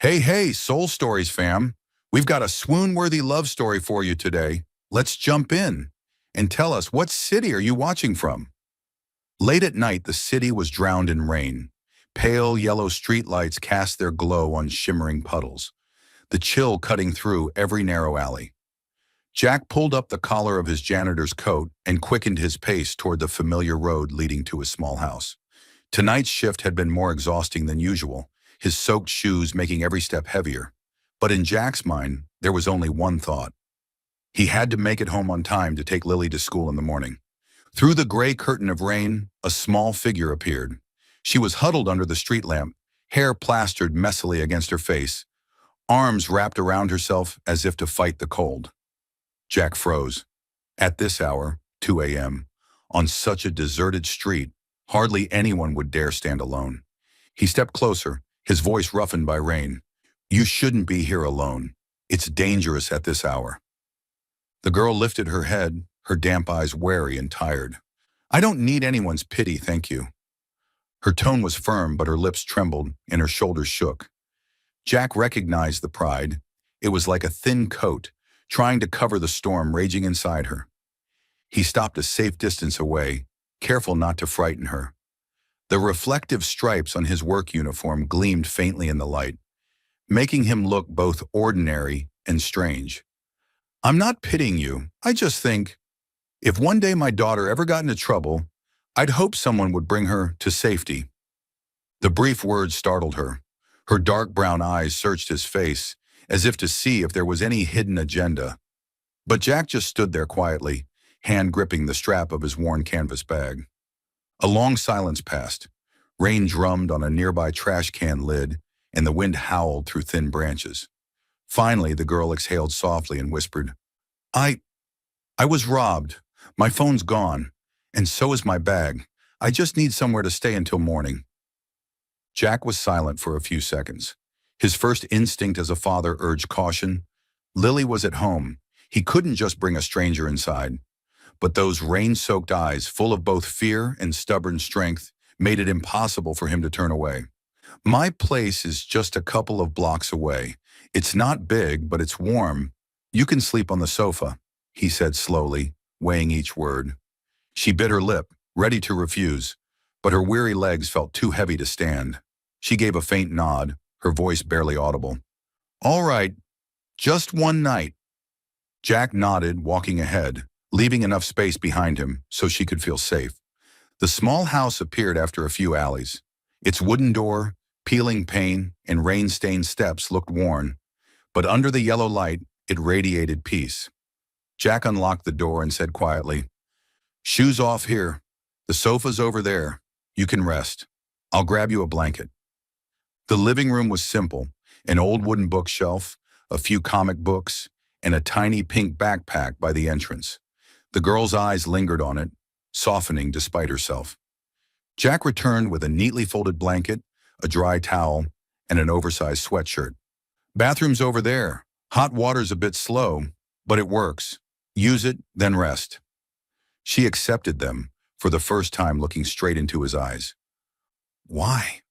Hey, hey, Soul Stories fam. We've got a swoon-worthy love story for you today. Let's jump in and tell us, what city are you watching from? Late at night, the city was drowned in rain. Pale yellow streetlights cast their glow on shimmering puddles, the chill cutting through every narrow alley. Jack pulled up the collar of his janitor's coat and quickened his pace toward the familiar road leading to his small house. Tonight's shift had been more exhausting than usual, his soaked shoes making every step heavier. But in Jack's mind, there was only one thought. He had to make it home on time to take Lily to school in the morning. Through the gray curtain of rain, a small figure appeared. She was huddled under the street lamp, hair plastered messily against her face, arms wrapped around herself as if to fight the cold. Jack froze. At this hour, 2 a.m., on such a deserted street, hardly anyone would dare stand alone. He stepped closer, his voice roughened by rain. "You shouldn't be here alone. It's dangerous at this hour." The girl lifted her head, her damp eyes wary and tired. "I don't need anyone's pity, thank you." Her tone was firm, but her lips trembled and her shoulders shook. Jack recognized the pride. It was like a thin coat, trying to cover the storm raging inside her. He stopped a safe distance away, careful not to frighten her. The reflective stripes on his work uniform gleamed faintly in the light, making him look both ordinary and strange. "I'm not pitying you. I just think, if one day my daughter ever got into trouble, I'd hope someone would bring her to safety." The brief words startled her. Her dark brown eyes searched his face, as if to see if there was any hidden agenda. But Jack just stood there quietly, hand gripping the strap of his worn canvas bag. A long silence passed. Rain drummed on a nearby trash can lid, and the wind howled through thin branches. Finally, the girl exhaled softly and whispered, I was robbed. My phone's gone, and so is my bag. I just need somewhere to stay until morning." Jack was silent for a few seconds. His first instinct as a father urged caution. Lily was at home. He couldn't just bring a stranger inside. But those rain-soaked eyes, full of both fear and stubborn strength, made it impossible for him to turn away. "My place is just a couple of blocks away. It's not big, but it's warm. You can sleep on the sofa," he said slowly, weighing each word. She bit her lip, ready to refuse, but her weary legs felt too heavy to stand. She gave a faint nod, her voice barely audible. "All right, just one night." Jack nodded, walking ahead, leaving enough space behind him so she could feel safe. The small house appeared after a few alleys. Its wooden door, peeling pane, and rain-stained steps looked worn, but under the yellow light, it radiated peace. Jack unlocked the door and said quietly, "Shoes off here. The sofa's over there. You can rest. I'll grab you a blanket." The living room was simple, an old wooden bookshelf, a few comic books, and a tiny pink backpack by the entrance. The girl's eyes lingered on it, softening despite herself. Jack returned with a neatly folded blanket, a dry towel, and an oversized sweatshirt. "Bathroom's over there. Hot water's a bit slow, but it works. Use it, then rest." She accepted them, for the first time looking straight into his eyes. "Why?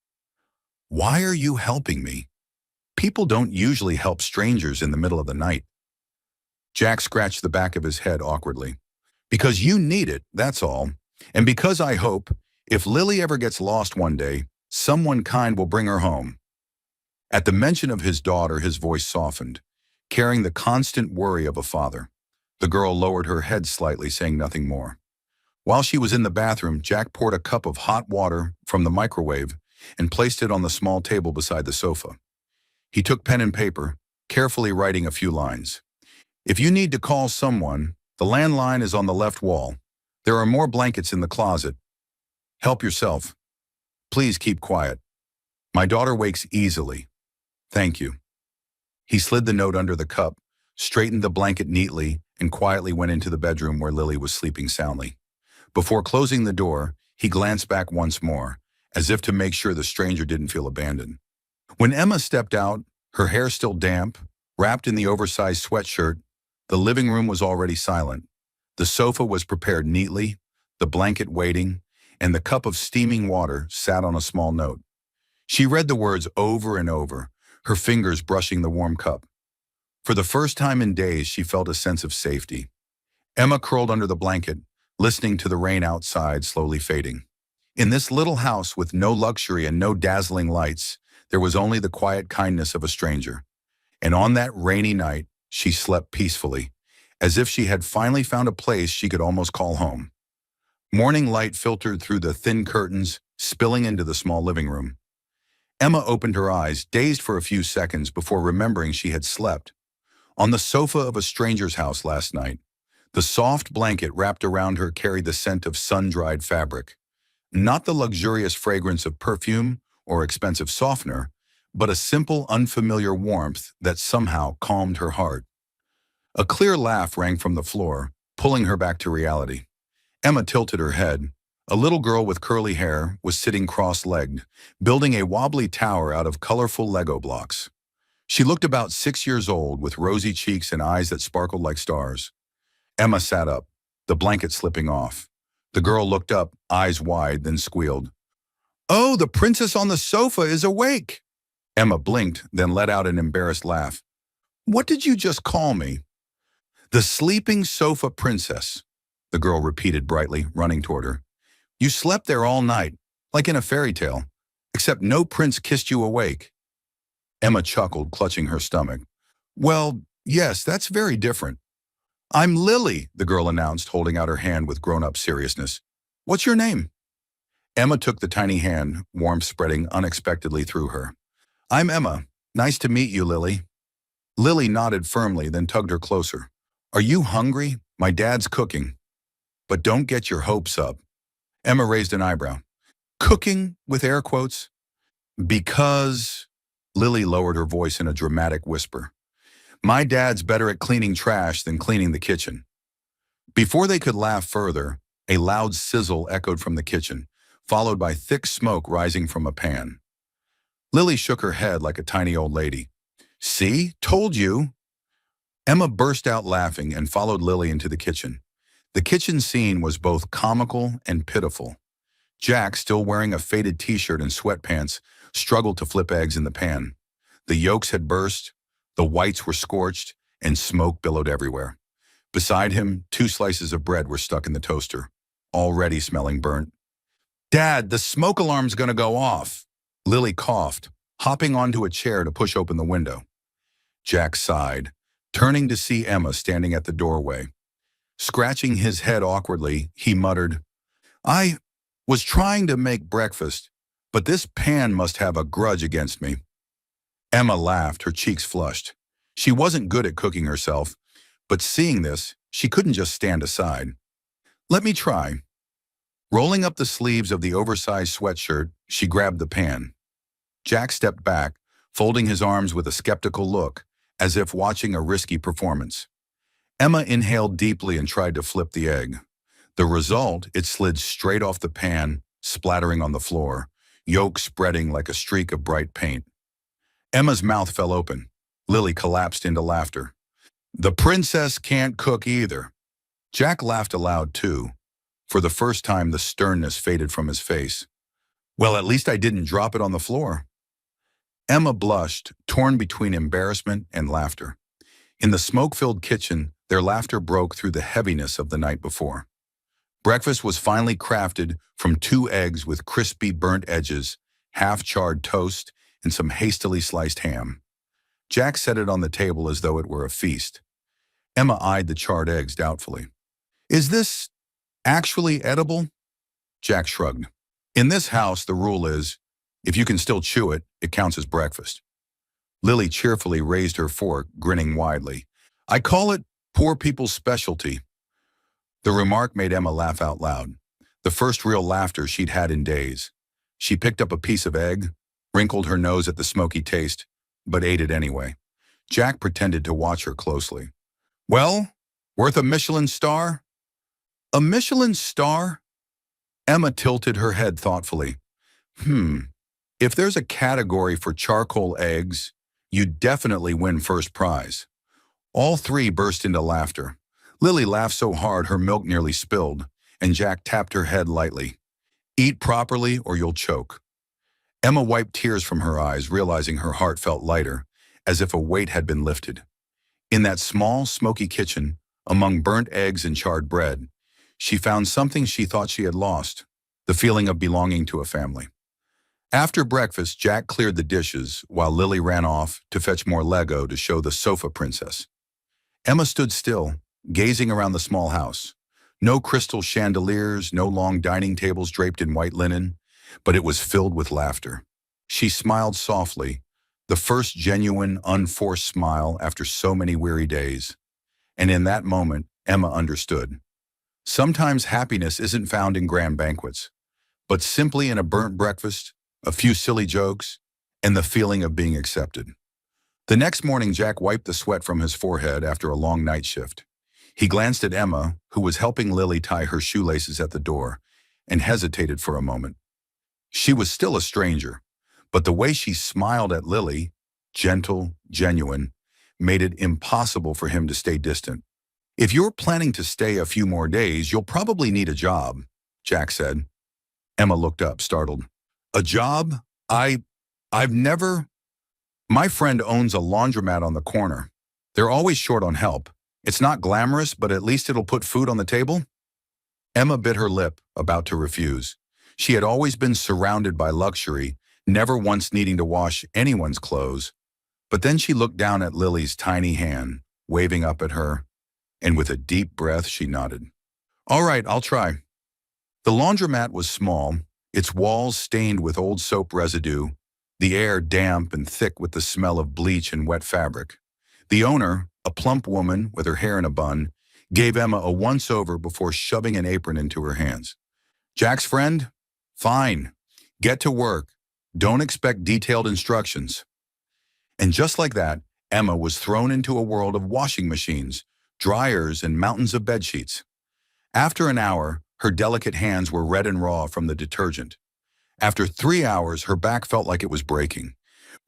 Why are you helping me? People don't usually help strangers in the middle of the night." Jack scratched the back of his head awkwardly. "Because you need it, that's all. And because I hope, if Lily ever gets lost one day, someone kind will bring her home." At the mention of his daughter, his voice softened, carrying the constant worry of a father. The girl lowered her head slightly, saying nothing more. While she was in the bathroom, Jack poured a cup of hot water from the microwave and placed it on the small table beside the sofa. He took pen and paper, carefully writing a few lines. "If you need to call someone, the landline is on the left wall. There are more blankets in the closet. Help yourself. Please keep quiet. My daughter wakes easily. Thank you." He slid the note under the cup, straightened the blanket neatly, and quietly went into the bedroom where Lily was sleeping soundly. Before closing the door, he glanced back once more, as if to make sure the stranger didn't feel abandoned. When Emma stepped out, her hair still damp, wrapped in the oversized sweatshirt, the living room was already silent. The sofa was prepared neatly, the blanket waiting, and the cup of steaming water sat on a small note. She read the words over and over, her fingers brushing the warm cup. For the first time in days, she felt a sense of safety. Emma curled under the blanket, listening to the rain outside slowly fading. In this little house with no luxury and no dazzling lights, there was only the quiet kindness of a stranger. And on that rainy night, she slept peacefully, as if she had finally found a place she could almost call home. Morning light filtered through the thin curtains, spilling into the small living room. Emma opened her eyes, dazed for a few seconds before remembering she had slept on the sofa of a stranger's house last night. The soft blanket wrapped around her carried the scent of sun-dried fabric. Not the luxurious fragrance of perfume or expensive softener, but a simple, unfamiliar warmth that somehow calmed her heart. A clear laugh rang from the floor, pulling her back to reality. Emma tilted her head. A little girl with curly hair was sitting cross-legged, building a wobbly tower out of colorful Lego blocks. She looked about 6 years old, with rosy cheeks and eyes that sparkled like stars. Emma sat up, the blanket slipping off. The girl looked up, eyes wide, then squealed, "Oh, the princess on the sofa is awake!" Emma blinked, then let out an embarrassed laugh. "What did you just call me?" "The sleeping sofa princess," the girl repeated brightly, running toward her. "You slept there all night, like in a fairy tale, except no prince kissed you awake." Emma chuckled, clutching her stomach. "Well, yes, that's very different." "I'm Lily," the girl announced, holding out her hand with grown-up seriousness. "What's your name?" Emma took the tiny hand, warmth spreading unexpectedly through her. "I'm Emma. Nice to meet you, Lily." Lily nodded firmly, then tugged her closer. "Are you hungry? My dad's cooking." "But don't get your hopes up." Emma raised an eyebrow. "Cooking?" with air quotes. "Because..." Lily lowered her voice in a dramatic whisper. "My dad's better at cleaning trash than cleaning the kitchen." Before they could laugh further, a loud sizzle echoed from the kitchen, followed by thick smoke rising from a pan. Lily shook her head like a tiny old lady. "See? Told you!" Emma burst out laughing and followed Lily into the kitchen. The kitchen scene was both comical and pitiful. Jack, still wearing a faded t-shirt and sweatpants, struggled to flip eggs in the pan. The yolks had burst, the whites were scorched, and smoke billowed everywhere. Beside him, 2 slices of bread were stuck in the toaster, already smelling burnt. "Dad, the smoke alarm's gonna go off." Lily coughed, hopping onto a chair to push open the window. Jack sighed, turning to see Emma standing at the doorway. Scratching his head awkwardly, he muttered, "I was trying to make breakfast, but this pan must have a grudge against me." Emma laughed, her cheeks flushed. She wasn't good at cooking herself, but seeing this, she couldn't just stand aside. "Let me try." Rolling up the sleeves of the oversized sweatshirt, she grabbed the pan. Jack stepped back, folding his arms with a skeptical look, as if watching a risky performance. Emma inhaled deeply and tried to flip the egg. The result, it slid straight off the pan, splattering on the floor, yolk spreading like a streak of bright paint. Emma's mouth fell open. Lily collapsed into laughter. "The princess can't cook either." Jack laughed aloud too. For the first time, the sternness faded from his face. "Well, at least I didn't drop it on the floor." Emma blushed, torn between embarrassment and laughter. In the smoke-filled kitchen, their laughter broke through the heaviness of the night before. Breakfast was finally crafted from 2 eggs with crispy burnt edges, half-charred toast, and some hastily sliced ham. Jack set it on the table as though it were a feast. Emma eyed the charred eggs doubtfully. "Is this actually edible?" Jack shrugged. "In this house, the rule is, if you can still chew it, it counts as breakfast." Lily cheerfully raised her fork, grinning widely. "I call it poor people's specialty." The remark made Emma laugh out loud, the first real laughter she'd had in days. She picked up a piece of egg, wrinkled her nose at the smoky taste, but ate it anyway. Jack pretended to watch her closely. "Well, worth a Michelin star?" "A Michelin star?" Emma tilted her head thoughtfully. If there's a category for charcoal eggs, you definitely win first prize." All 3 burst into laughter. Lily laughed so hard her milk nearly spilled, and Jack tapped her head lightly. "Eat properly or you'll choke." Emma wiped tears from her eyes, realizing her heart felt lighter, as if a weight had been lifted. In that small, smoky kitchen, among burnt eggs and charred bread, she found something she thought she had lost, the feeling of belonging to a family. After breakfast, Jack cleared the dishes while Lily ran off to fetch more Lego to show the sofa princess. Emma stood still, gazing around the small house. No crystal chandeliers, no long dining tables draped in white linen, but it was filled with laughter. She smiled softly, the first genuine, unforced smile after so many weary days. And in that moment, Emma understood. Sometimes happiness isn't found in grand banquets, but simply in a burnt breakfast, a few silly jokes, and the feeling of being accepted. The next morning, Jack wiped the sweat from his forehead after a long night shift. He glanced at Emma, who was helping Lily tie her shoelaces at the door, and hesitated for a moment. She was still a stranger, but the way she smiled at Lily, gentle, genuine, made it impossible for him to stay distant. "If you're planning to stay a few more days, you'll probably need a job," Jack said. Emma looked up, startled. "A job? I've never—" "My friend owns a laundromat on the corner. They're always short on help. It's not glamorous, but at least it'll put food on the table." Emma bit her lip, about to refuse. She had always been surrounded by luxury, never once needing to wash anyone's clothes. But then she looked down at Lily's tiny hand, waving up at her, and with a deep breath she nodded. "All right, I'll try." The laundromat was small, its walls stained with old soap residue, the air damp and thick with the smell of bleach and wet fabric. The owner, a plump woman with her hair in a bun, gave Emma a once-over before shoving an apron into her hands. "Jack's friend? Fine. Get to work. Don't expect detailed instructions." And just like that, Emma was thrown into a world of washing machines, dryers, and mountains of bedsheets. After an hour, her delicate hands were red and raw from the detergent. After 3 hours, her back felt like it was breaking.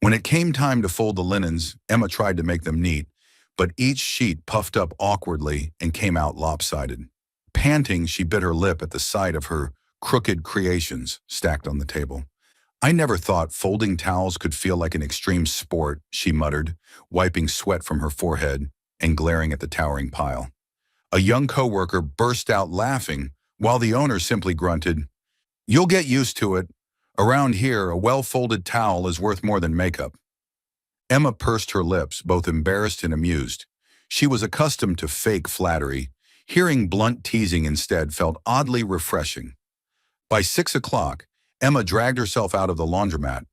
When it came time to fold the linens, Emma tried to make them neat, but each sheet puffed up awkwardly and came out lopsided. Panting, she bit her lip at the sight of her crooked creations stacked on the table. "I never thought folding towels could feel like an extreme sport," she muttered, wiping sweat from her forehead and glaring at the towering pile. A young coworker burst out laughing, while the owner simply grunted, "You'll get used to it. Around here, a well-folded towel is worth more than makeup." Emma pursed her lips, both embarrassed and amused. She was accustomed to fake flattery. Hearing blunt teasing instead felt oddly refreshing. By 6 o'clock, Emma dragged herself out of the laundromat.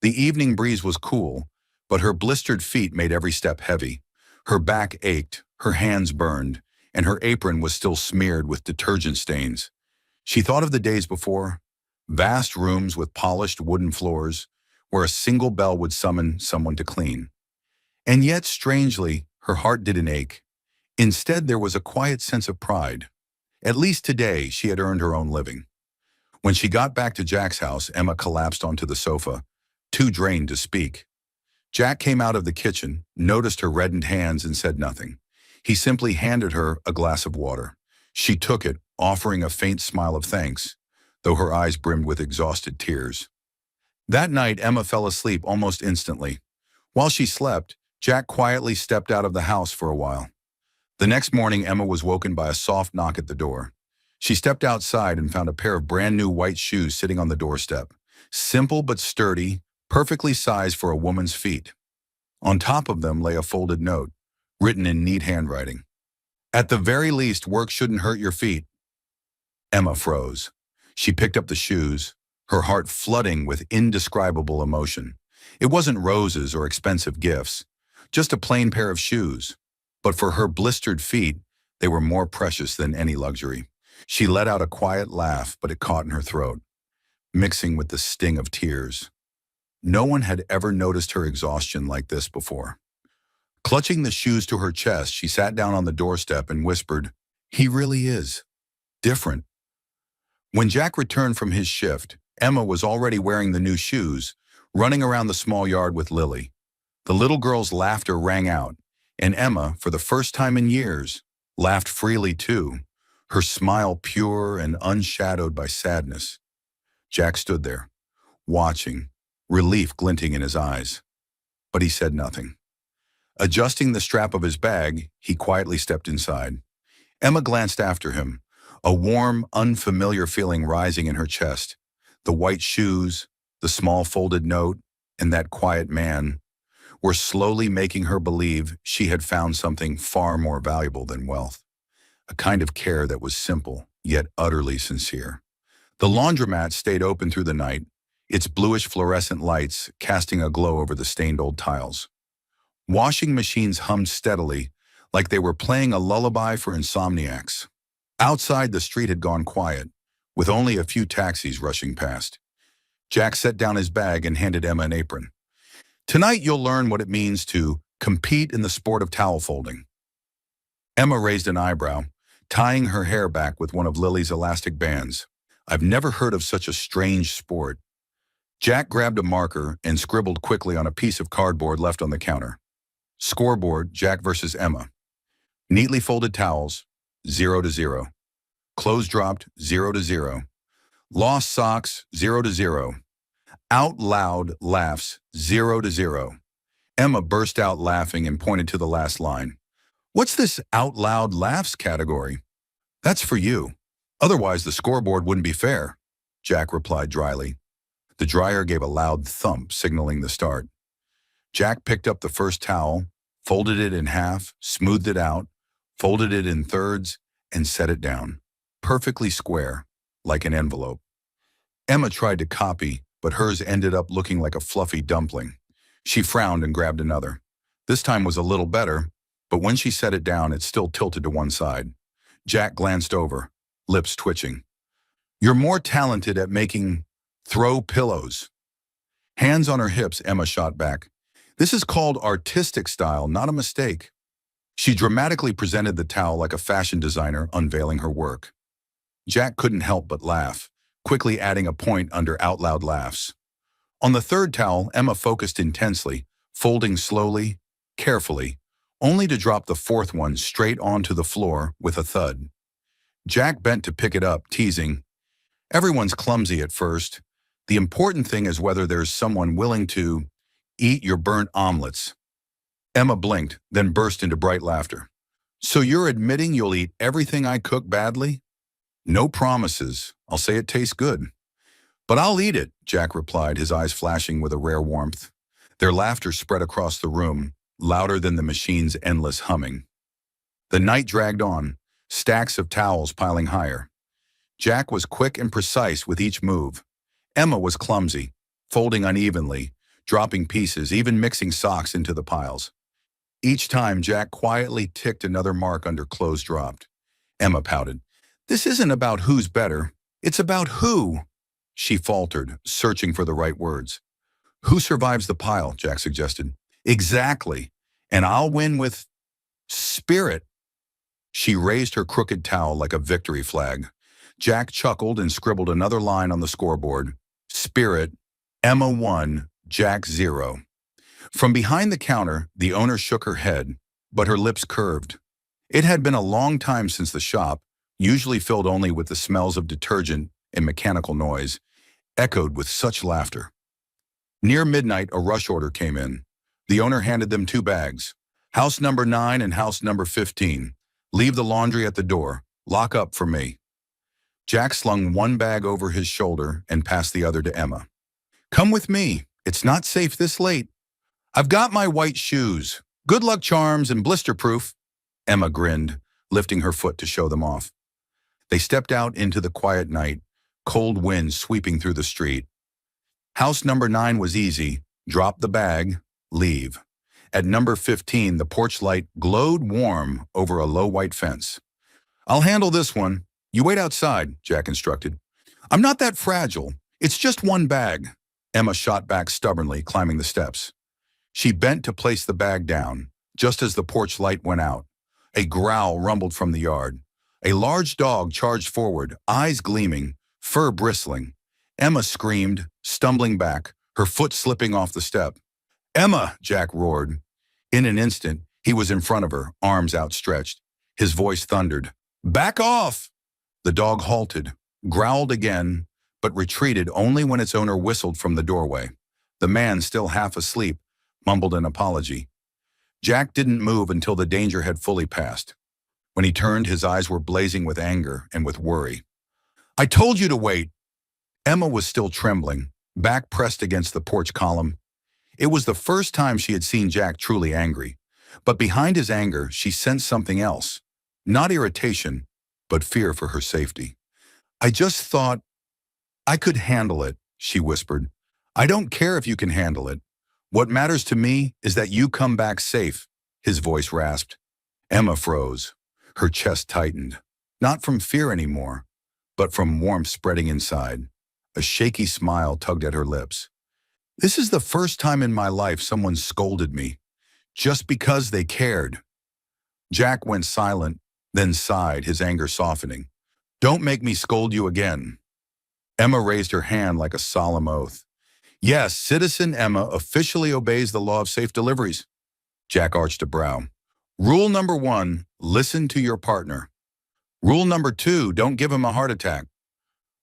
The evening breeze was cool, but her blistered feet made every step heavy. Her back ached, her hands burned, and her apron was still smeared with detergent stains. She thought of the days before, vast rooms with polished wooden floors, where a single bell would summon someone to clean. And yet, strangely, her heart didn't ache. Instead, there was a quiet sense of pride. At least today, she had earned her own living. When she got back to Jack's house, Emma collapsed onto the sofa, too drained to speak. Jack came out of the kitchen, noticed her reddened hands, and said nothing. He simply handed her a glass of water. She took it, offering a faint smile of thanks, though her eyes brimmed with exhausted tears. That night, Emma fell asleep almost instantly. While she slept, Jack quietly stepped out of the house for a while. The next morning, Emma was woken by a soft knock at the door. She stepped outside and found a pair of brand new white shoes sitting on the doorstep. Simple but sturdy, perfectly sized for a woman's feet. On top of them lay a folded note, written in neat handwriting. "At the very least, work shouldn't hurt your feet." Emma froze. She picked up the shoes, her heart flooding with indescribable emotion. It wasn't roses or expensive gifts, just a plain pair of shoes. But for her blistered feet, they were more precious than any luxury. She let out a quiet laugh, but it caught in her throat, mixing with the sting of tears. No one had ever noticed her exhaustion like this before. Clutching the shoes to her chest, she sat down on the doorstep and whispered, "He really is different." When Jack returned from his shift, Emma was already wearing the new shoes, running around the small yard with Lily. The little girl's laughter rang out, and Emma, for the first time in years, laughed freely too, her smile pure and unshadowed by sadness. Jack stood there, watching, relief glinting in his eyes. But he said nothing. Adjusting the strap of his bag, he quietly stepped inside. Emma glanced after him, a warm, unfamiliar feeling rising in her chest. The white shoes, the small folded note, and that quiet man were slowly making her believe she had found something far more valuable than wealth. A kind of care that was simple, yet utterly sincere. The laundromat stayed open through the night, its bluish fluorescent lights casting a glow over the stained old tiles. Washing machines hummed steadily, like they were playing a lullaby for insomniacs. Outside, the street had gone quiet, with only a few taxis rushing past. Jack set down his bag and handed Emma an apron. "Tonight you'll learn what it means to compete in the sport of towel folding." Emma raised an eyebrow, tying her hair back with one of Lily's elastic bands. "I've never heard of such a strange sport." Jack grabbed a marker and scribbled quickly on a piece of cardboard left on the counter. Scoreboard, Jack versus Emma. Neatly folded towels, 0-0. Clothes dropped, 0-0. Lost socks, 0-0. Out loud laughs, 0-0. Emma burst out laughing and pointed to the last line. "What's this out loud laughs category?" "That's for you. Otherwise, the scoreboard wouldn't be fair," Jack replied dryly. The dryer gave a loud thump, signaling the start. Jack picked up the first towel, folded it in half, smoothed it out, folded it in thirds, and set it down, perfectly square, like an envelope. Emma tried to copy, but hers ended up looking like a fluffy dumpling. She frowned and grabbed another. This time was a little better, but when she set it down, it still tilted to one side. Jack glanced over, lips twitching. "You're more talented at making throw pillows." Hands on her hips, Emma shot back. "This is called artistic style, not a mistake." She dramatically presented the towel like a fashion designer unveiling her work. Jack couldn't help but laugh, quickly adding a point under out loud laughs. On the third towel, Emma focused intensely, folding slowly, carefully, only to drop the fourth one straight onto the floor with a thud. Jack bent to pick it up, teasing, "Everyone's clumsy at first. The important thing is whether there's someone willing to eat your burnt omelets." Emma blinked, then burst into bright laughter. "So you're admitting you'll eat everything I cook badly?" "No promises. I'll say it tastes good." "But I'll eat it," Jack replied, his eyes flashing with a rare warmth. Their laughter spread across the room, louder than the machine's endless humming. The night dragged on, stacks of towels piling higher. Jack was quick and precise with each move. Emma was clumsy, folding unevenly, dropping pieces, even mixing socks into the piles. Each time, Jack quietly ticked another mark under clothes dropped. Emma pouted. "This isn't about who's better. It's about who," she faltered, searching for the right words. "Who survives the pile," Jack suggested. "Exactly. And I'll win with spirit." She raised her crooked towel like a victory flag. Jack chuckled and scribbled another line on the scoreboard. Spirit, Emma 1, Jack 0. From behind the counter, the owner shook her head, but her lips curved. It had been a long time since the shop, usually filled only with the smells of detergent and mechanical noise, echoed with such laughter. Near midnight, a rush order came in. The owner handed them 2 bags. "House number 9 and house number 15. Leave the laundry at the door. Lock up for me." Jack slung one bag over his shoulder and passed the other to Emma. "Come with me. It's not safe this late." "I've got my white shoes. Good luck charms and blister-proof." Emma grinned, lifting her foot to show them off. They stepped out into the quiet night, cold wind sweeping through the street. House number 9 was easy. Drop the bag, leave. At number 15, the porch light glowed warm over a low white fence. "I'll handle this one. You wait outside," Jack instructed. "I'm not that fragile. It's just one bag." Emma shot back stubbornly, climbing the steps. She bent to place the bag down, just as the porch light went out. A growl rumbled from the yard. A large dog charged forward, eyes gleaming, fur bristling. Emma screamed, stumbling back, her foot slipping off the step. "Emma!" Jack roared. In an instant, he was in front of her, arms outstretched. His voice thundered. "Back off!" The dog halted, growled again, but retreated only when its owner whistled from the doorway. The man, still half asleep, mumbled an apology. Jack didn't move until the danger had fully passed. When he turned, his eyes were blazing with anger and with worry. "I told you to wait!" Emma was still trembling, back pressed against the porch column. It was the first time she had seen Jack truly angry. But behind his anger, she sensed something else. Not irritation, but fear for her safety. "I just thought I could handle it," she whispered. "I don't care if you can handle it. What matters to me is that you come back safe," his voice rasped. Emma froze. Her chest tightened. Not from fear anymore, but from warmth spreading inside. A shaky smile tugged at her lips. "This is the first time in my life someone scolded me, just because they cared." Jack went silent, then sighed, his anger softening. "Don't make me scold you again." Emma raised her hand like a solemn oath. "Yes, Citizen Emma officially obeys the law of safe deliveries." Jack arched a brow. "Rule number 1, listen to your partner. Rule number 2, don't give him a heart attack.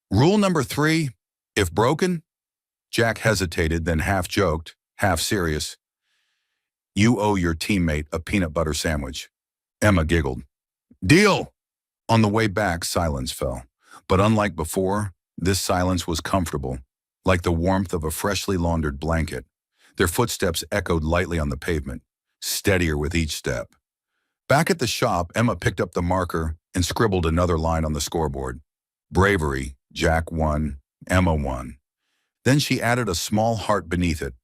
Rule number 3, if broken." Jack hesitated, then half joked, half serious. "You owe your teammate a peanut butter sandwich." Emma giggled. "Deal!" On the way back, silence fell. But unlike before, this silence was comfortable, like the warmth of a freshly laundered blanket. Their footsteps echoed lightly on the pavement, steadier with each step. Back at the shop, Emma picked up the marker and scribbled another line on the scoreboard. Bravery, Jack won, Emma won. Then she added a small heart beneath it.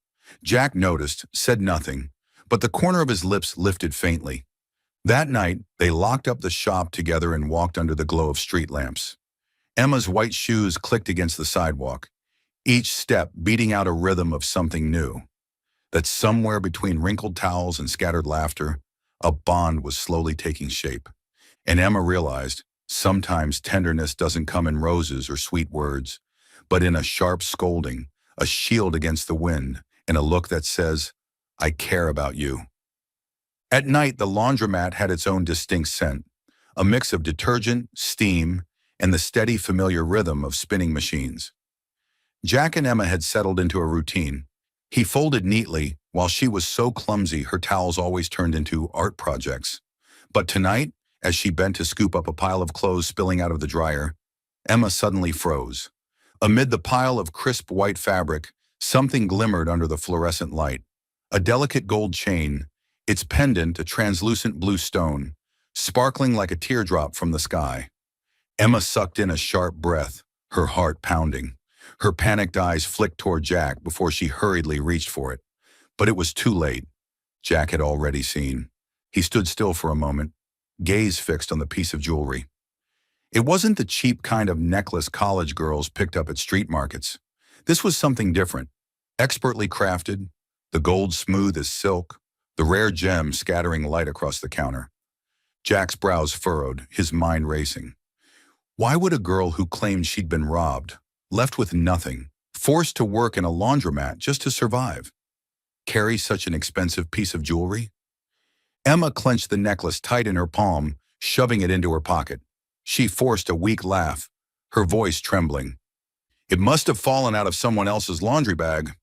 Jack noticed, said nothing, but the corner of his lips lifted faintly. That night, they locked up the shop together and walked under the glow of street lamps. Emma's white shoes clicked against the sidewalk, each step beating out a rhythm of something new. That somewhere between wrinkled towels and scattered laughter, a bond was slowly taking shape. And Emma realized, sometimes tenderness doesn't come in roses or sweet words, but in a sharp scolding, a shield against the wind, and a look that says, "I care about you." At night, the laundromat had its own distinct scent, a mix of detergent, steam, and the steady, familiar rhythm of spinning machines. Jack and Emma had settled into a routine. He folded neatly, while she was so clumsy her towels always turned into art projects. But tonight, as she bent to scoop up a pile of clothes spilling out of the dryer, Emma suddenly froze. Amid the pile of crisp white fabric, something glimmered under the fluorescent light. A delicate gold chain, its pendant a translucent blue stone, sparkling like a teardrop from the sky. Emma sucked in a sharp breath, her heart pounding. Her panicked eyes flicked toward Jack before she hurriedly reached for it. But it was too late. Jack had already seen. He stood still for a moment, gaze fixed on the piece of jewelry. It wasn't the cheap kind of necklace college girls picked up at street markets. This was something different, expertly crafted, the gold smooth as silk, the rare gem scattering light across the counter. Jack's brows furrowed, his mind racing. Why would a girl who claimed she'd been robbed, left with nothing, forced to work in a laundromat just to survive, carry such an expensive piece of jewelry? Emma clenched the necklace tight in her palm, shoving it into her pocket. She forced a weak laugh, her voice trembling. "It must have fallen out of someone else's laundry bag."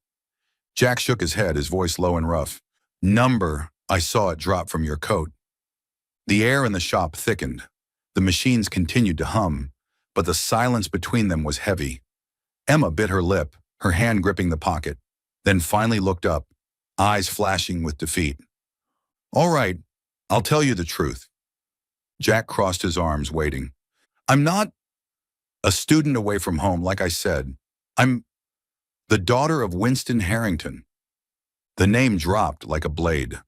Jack shook his head, his voice low and rough. "Number, I saw it drop from your coat." The air in the shop thickened. The machines continued to hum, but the silence between them was heavy. Emma bit her lip, her hand gripping the pocket, then finally looked up, eyes flashing with defeat. "All right, I'll tell you the truth." Jack crossed his arms, waiting. "I'm not a student away from home, like I said. I'm the daughter of Winston Harrington." The name dropped like a blade.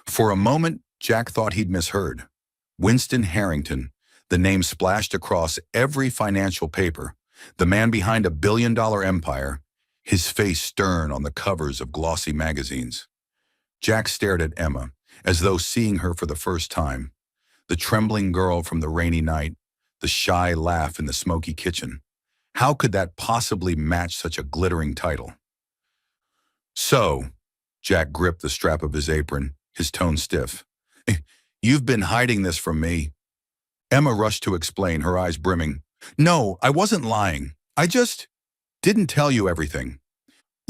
For a moment, Jack thought he'd misheard. Winston Harrington, the name splashed across every financial paper, the man behind a billion-dollar empire, his face stern on the covers of glossy magazines. Jack stared at Emma, as though seeing her for the first time. The trembling girl from the rainy night, the shy laugh in the smoky kitchen. How could that possibly match such a glittering title? "So," Jack gripped the strap of his apron, his tone stiff. "You've been hiding this from me." Emma rushed to explain, her eyes brimming. "No, I wasn't lying. I just didn't tell you everything.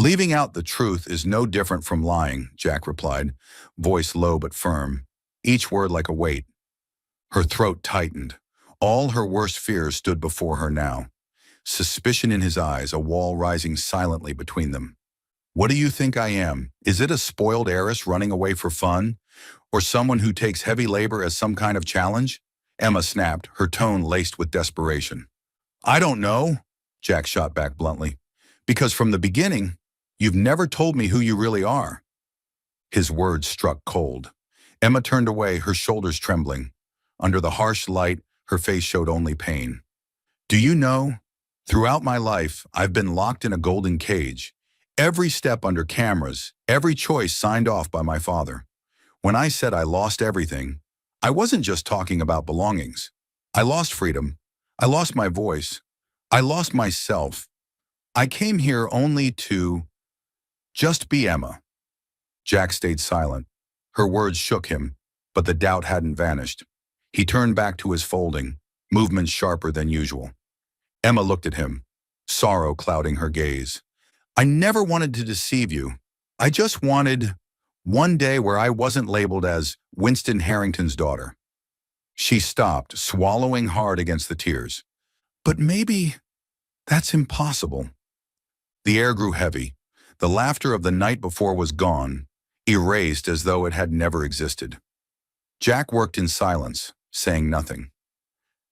Leaving out the truth is no different from lying, Jack replied, voice low but firm, each word like a weight. Her throat tightened. All her worst fears stood before her now. Suspicion in his eyes, a wall rising silently between them. What do you think I am? Is it a spoiled heiress running away for fun? Or someone who takes heavy labor as some kind of challenge? Emma snapped, her tone laced with desperation. I don't know, Jack shot back bluntly. Because from the beginning, you've never told me who you really are. His words struck cold. Emma turned away, her shoulders trembling. Under the harsh light, her face showed only pain. Do you know? Throughout my life, I've been locked in a golden cage. Every step under cameras, every choice signed off by my father. When I said I lost everything, I wasn't just talking about belongings. I lost freedom. I lost my voice. I lost myself. I came here only to just be Emma. Jack stayed silent. Her words shook him, but the doubt hadn't vanished. He turned back to his folding, movements sharper than usual. Emma looked at him, sorrow clouding her gaze. I never wanted to deceive you. I just wanted one day where I wasn't labeled as Winston Harrington's daughter. She stopped, swallowing hard against the tears. But maybe that's impossible. The air grew heavy. The laughter of the night before was gone, erased as though it had never existed. Jack worked in silence, saying nothing.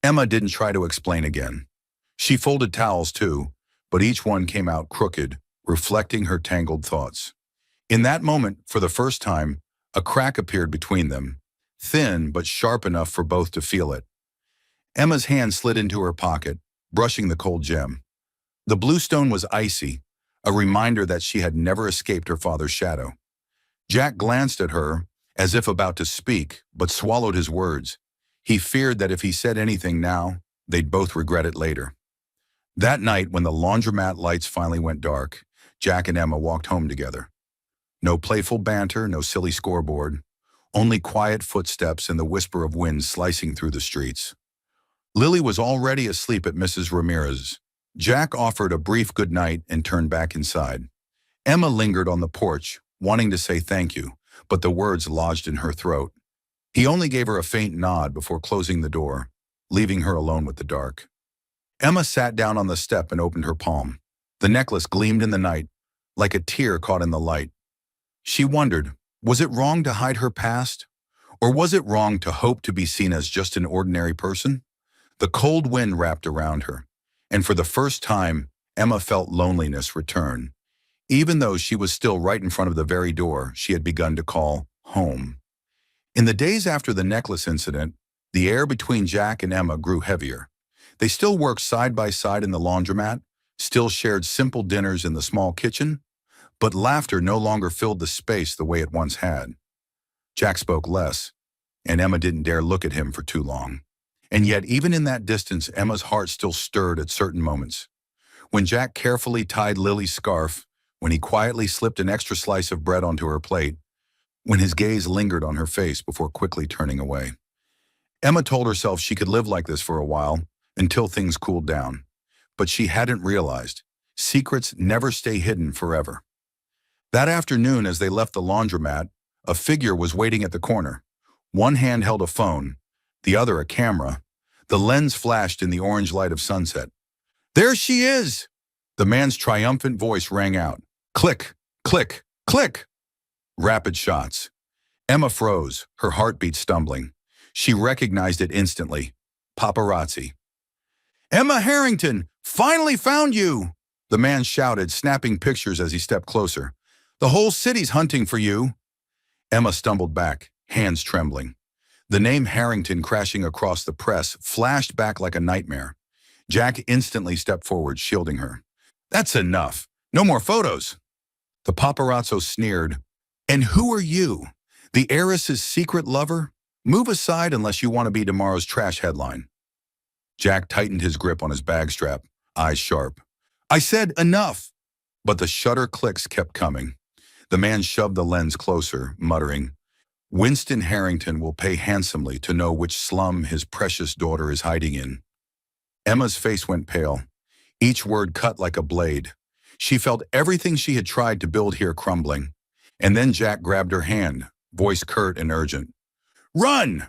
Emma didn't try to explain again. She folded towels too, but each one came out crooked, reflecting her tangled thoughts. In that moment, for the first time, a crack appeared between them, thin but sharp enough for both to feel it. Emma's hand slid into her pocket, brushing the cold gem. The blue stone was icy, a reminder that she had never escaped her father's shadow. Jack glanced at her, as if about to speak, but swallowed his words. He feared that if he said anything now, they'd both regret it later. That night, when the laundromat lights finally went dark, Jack and Emma walked home together. No playful banter, no silly scoreboard, only quiet footsteps and the whisper of wind slicing through the streets. Lily was already asleep at Mrs. Ramirez's. Jack offered a brief goodnight and turned back inside. Emma lingered on the porch, wanting to say thank you, but the words lodged in her throat. He only gave her a faint nod before closing the door, leaving her alone with the dark. Emma sat down on the step and opened her palm. The necklace gleamed in the night, like a tear caught in the light. She wondered, was it wrong to hide her past? Or was it wrong to hope to be seen as just an ordinary person? The cold wind wrapped around her, and for the first time, Emma felt loneliness return, even though she was still right in front of the very door she had begun to call home. In the days after the necklace incident, the air between Jack and Emma grew heavier. They still worked side by side in the laundromat, still shared simple dinners in the small kitchen, but laughter no longer filled the space the way it once had. Jack spoke less, and Emma didn't dare look at him for too long. And yet, even in that distance, Emma's heart still stirred at certain moments. When Jack carefully tied Lily's scarf, when he quietly slipped an extra slice of bread onto her plate, when his gaze lingered on her face before quickly turning away. Emma told herself she could live like this for a while, until things cooled down. But she hadn't realized, secrets never stay hidden forever. That afternoon, as they left the laundromat, a figure was waiting at the corner. One hand held a phone, the other a camera. The lens flashed in the orange light of sunset. There she is! The man's triumphant voice rang out. Click, click, click! Rapid shots. Emma froze, her heartbeat stumbling. She recognized it instantly. Paparazzi. Emma Harrington, finally found you! The man shouted, snapping pictures as he stepped closer. The whole city's hunting for you. Emma stumbled back, hands trembling. The name Harrington crashing across the press flashed back like a nightmare. Jack instantly stepped forward, shielding her. That's enough. No more photos. The paparazzo sneered. And who are you? The heiress's secret lover? Move aside unless you want to be tomorrow's trash headline. Jack tightened his grip on his bag strap, eyes sharp. I said enough! But the shutter clicks kept coming. The man shoved the lens closer, muttering, Winston Harrington will pay handsomely to know which slum his precious daughter is hiding in. Emma's face went pale. Each word cut like a blade. She felt everything she had tried to build here crumbling. And then Jack grabbed her hand, voice curt and urgent. Run!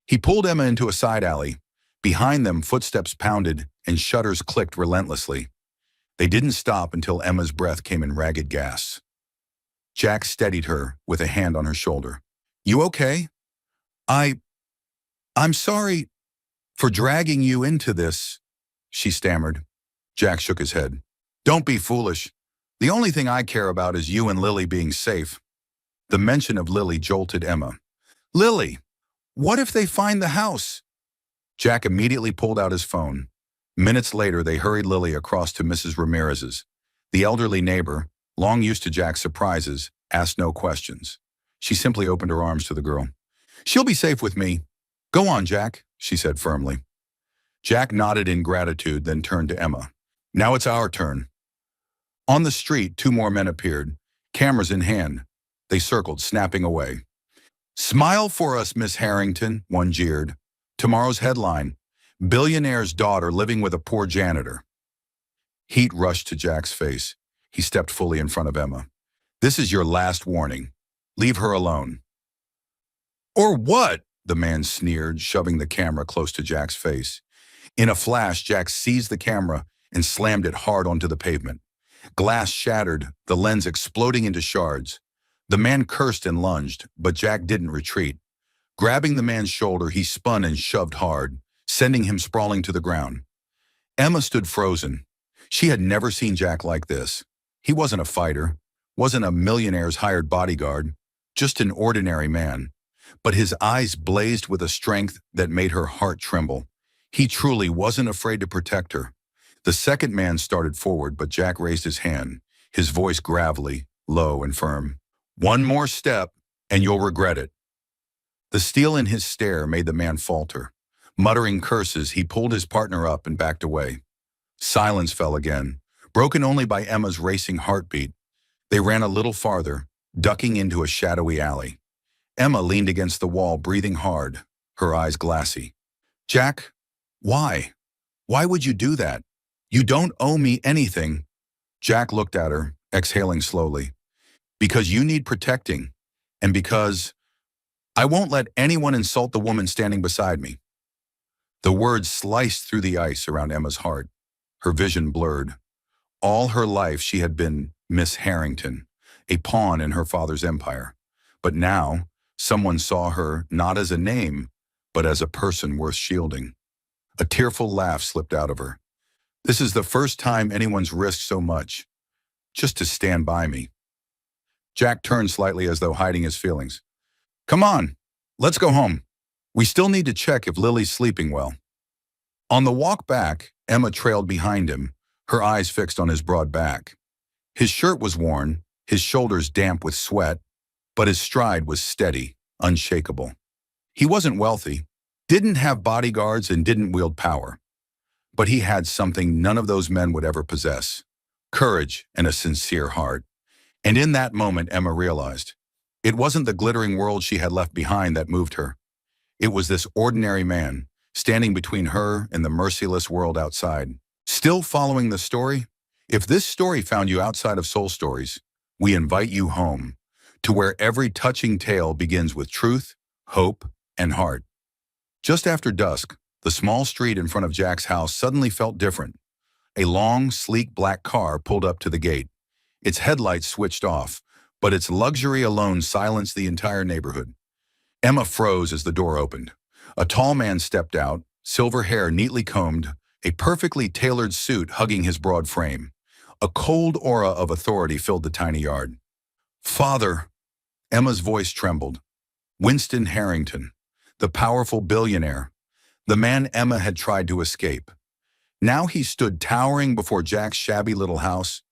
He pulled Emma into a side alley. Behind them, footsteps pounded and shutters clicked relentlessly. They didn't stop until Emma's breath came in ragged gasps. Jack steadied her with a hand on her shoulder. You okay? I'm sorry for dragging you into this, she stammered. Jack shook his head. Don't be foolish. The only thing I care about is you and Lily being safe. The mention of Lily jolted Emma. Lily, what if they find the house? Jack immediately pulled out his phone. Minutes later, they hurried Lily across to Mrs. Ramirez's. The elderly neighbor, long used to Jack's surprises, asked no questions. She simply opened her arms to the girl. She'll be safe with me. Go on, Jack, she said firmly. Jack nodded in gratitude, then turned to Emma. Now it's our turn. On the street, two more men appeared, cameras in hand. They circled, snapping away. Smile for us, Miss Harrington, one jeered. Tomorrow's headline, Billionaire's daughter living with a poor janitor. Heat rushed to Jack's face. He stepped fully in front of Emma. This is your last warning. Leave her alone. Or what? The man sneered, shoving the camera close to Jack's face. In a flash, Jack seized the camera and slammed it hard onto the pavement. Glass shattered, the lens exploding into shards. The man cursed and lunged, but Jack didn't retreat. Grabbing the man's shoulder, he spun and shoved hard, sending him sprawling to the ground. Emma stood frozen. She had never seen Jack like this. He wasn't a fighter, wasn't a millionaire's hired bodyguard, just an ordinary man. But his eyes blazed with a strength that made her heart tremble. He truly wasn't afraid to protect her. The second man started forward, but Jack raised his hand, his voice gravelly, low and firm. One more step, and you'll regret it. The steel in his stare made the man falter. Muttering curses, he pulled his partner up and backed away. Silence fell again, broken only by Emma's racing heartbeat. They ran a little farther, ducking into a shadowy alley. Emma leaned against the wall, breathing hard, her eyes glassy. Jack, why? Why would you do that? You don't owe me anything. Jack looked at her, exhaling slowly. Because you need protecting, and because I won't let anyone insult the woman standing beside me. The words sliced through the ice around Emma's heart. Her vision blurred. All her life she had been Miss Harrington, a pawn in her father's empire. But now, someone saw her not as a name, but as a person worth shielding. A tearful laugh slipped out of her. This is the first time anyone's risked so much, just to stand by me. Jack turned slightly as though hiding his feelings. Come on, let's go home. We still need to check if Lily's sleeping well. On the walk back, Emma trailed behind him, her eyes fixed on his broad back. His shirt was worn, his shoulders damp with sweat, but his stride was steady, unshakable. He wasn't wealthy, didn't have bodyguards, and didn't wield power. But he had something none of those men would ever possess: courage and a sincere heart. And in that moment, Emma realized, it wasn't the glittering world she had left behind that moved her. It was this ordinary man, standing between her and the merciless world outside. Still following the story? If this story found you outside of Soul Stories, we invite you home, to where every touching tale begins with truth, hope, and heart. Just after dusk, the small street in front of Jack's house suddenly felt different. A long, sleek black car pulled up to the gate. Its headlights switched off, but its luxury alone silenced the entire neighborhood. Emma froze as the door opened. A tall man stepped out, silver hair neatly combed, a perfectly tailored suit hugging his broad frame. A cold aura of authority filled the tiny yard. Father, Emma's voice trembled. Winston Harrington, the powerful billionaire, the man Emma had tried to escape. Now he stood towering before Jack's shabby little house.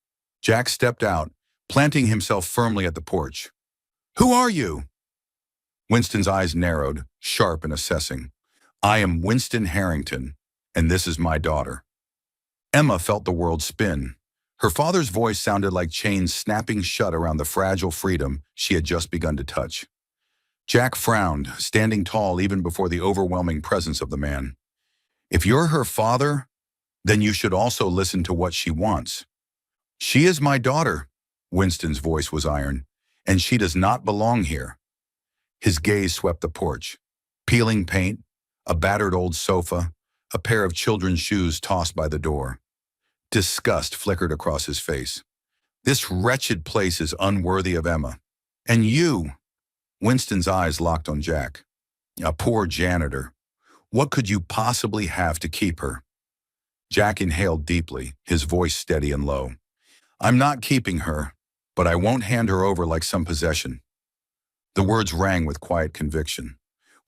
Jack stepped out, planting himself firmly at the porch. Who are you? Winston's eyes narrowed, sharp and assessing. I am Winston Harrington, and this is my daughter. Emma felt the world spin. Her father's voice sounded like chains snapping shut around the fragile freedom she had just begun to touch. Jack frowned, standing tall even before the overwhelming presence of the man. If you're her father, then you should also listen to what she wants. She is my daughter. Winston's voice was iron. And she does not belong here. His gaze swept the porch. Peeling paint, a battered old sofa, a pair of children's shoes tossed by the door. Disgust flickered across his face. This wretched place is unworthy of Emma. And you, Winston's eyes locked on Jack. A poor janitor. What could you possibly have to keep her? Jack inhaled deeply, his voice steady and low. I'm not keeping her, but I won't hand her over like some possession. The words rang with quiet conviction.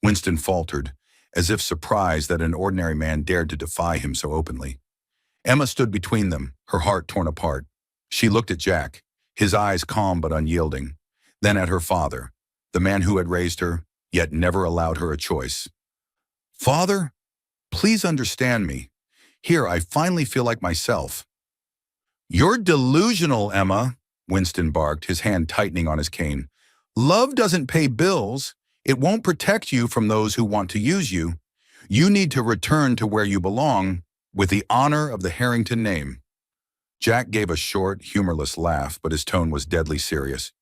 Winston faltered, as if surprised that an ordinary man dared to defy him so openly. Emma stood between them, her heart torn apart. She looked at Jack, his eyes calm but unyielding, then at her father, the man who had raised her, yet never allowed her a choice. Father, please understand me. Here, I finally feel like myself. You're delusional, Emma, Winston barked, his hand tightening on his cane. Love doesn't pay bills. It won't protect you from those who want to use you. You need to return to where you belong, with the honor of the Harrington name. Jack gave a short, humorless laugh, but his tone was deadly serious.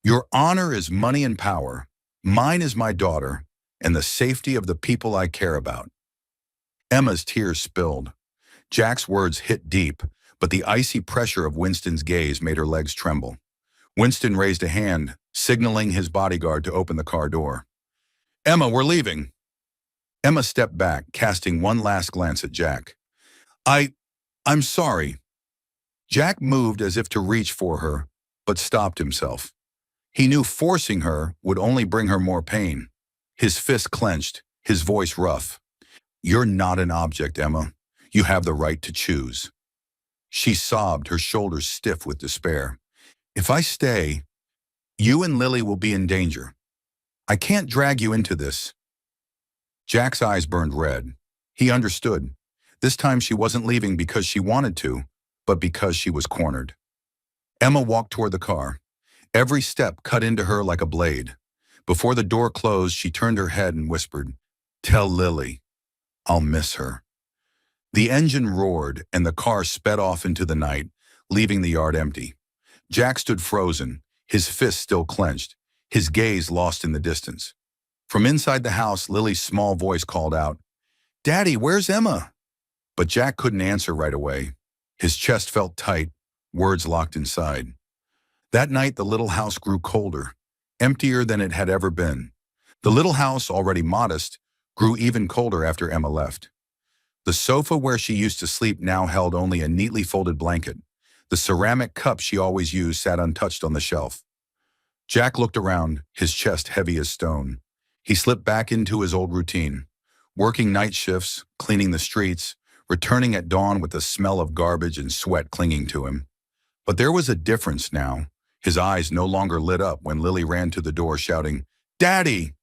Your honor is money and power. Mine is my daughter, and the safety of the people I care about. Emma's tears spilled. Jack's words hit deep, but the icy pressure of Winston's gaze made her legs tremble. Winston raised a hand, signaling his bodyguard to open the car door. Emma, we're leaving. Emma stepped back, casting one last glance at Jack. I'm sorry. Jack moved as if to reach for her, but stopped himself. He knew forcing her would only bring her more pain. His fist clenched, his voice rough. You're not an object, Emma. You have the right to choose. She sobbed, her shoulders stiff with despair. If I stay, you and Lily will be in danger. I can't drag you into this. Jack's eyes burned red. He understood. This time she wasn't leaving because she wanted to, but because she was cornered. Emma walked toward the car. Every step cut into her like a blade. Before the door closed, she turned her head and whispered, Tell Lily, I'll miss her. The engine roared, and the car sped off into the night, leaving the yard empty. Jack stood frozen, his fists still clenched, his gaze lost in the distance. From inside the house, Lily's small voice called out, Daddy, where's Emma? But Jack couldn't answer right away. His chest felt tight, words locked inside. That night, the little house grew colder, emptier than it had ever been. The little house, already modest, grew even colder after Emma left. The sofa where she used to sleep now held only a neatly folded blanket. The ceramic cup she always used sat untouched on the shelf. Jack looked around, his chest heavy as stone. He slipped back into his old routine, working night shifts, cleaning the streets, returning at dawn with the smell of garbage and sweat clinging to him. But there was a difference now. His eyes no longer lit up when Lily ran to the door shouting, Daddy!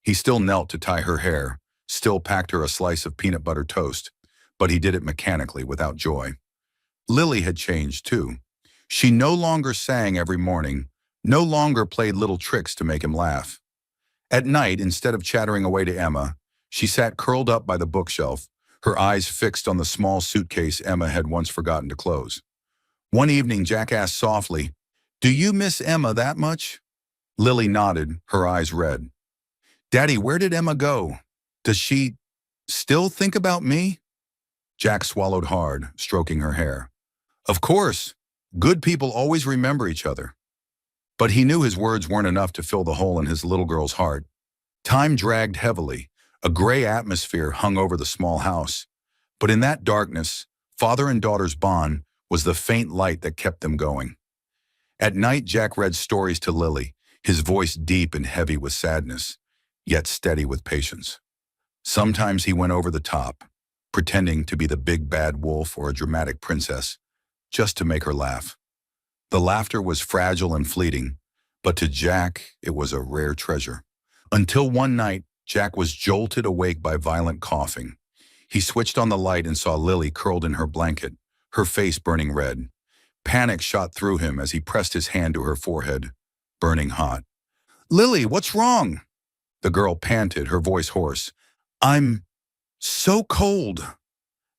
He still knelt to tie her hair, still packed her a slice of peanut butter toast, but he did it mechanically without joy. Lily had changed too. She no longer sang every morning, no longer played little tricks to make him laugh. At night, instead of chattering away to Emma, she sat curled up by the bookshelf, her eyes fixed on the small suitcase Emma had once forgotten to close. One evening, Jack asked softly, Do you miss Emma that much? Lily nodded, her eyes red. Daddy, where did Emma go? Does she still think about me? Jack swallowed hard, stroking her hair. Of course, good people always remember each other. But he knew his words weren't enough to fill the hole in his little girl's heart. Time dragged heavily. A gray atmosphere hung over the small house. But in that darkness, father and daughter's bond was the faint light that kept them going. At night, Jack read stories to Lily, his voice deep and heavy with sadness, yet steady with patience. Sometimes he went over the top, pretending to be the big bad wolf or a dramatic princess, just to make her laugh. The laughter was fragile and fleeting, but to Jack, it was a rare treasure. Until one night, Jack was jolted awake by violent coughing. He switched on the light and saw Lily curled in her blanket, her face burning red. Panic shot through him as he pressed his hand to her forehead, burning hot. Lily, what's wrong? The girl panted, her voice hoarse. I'm so cold.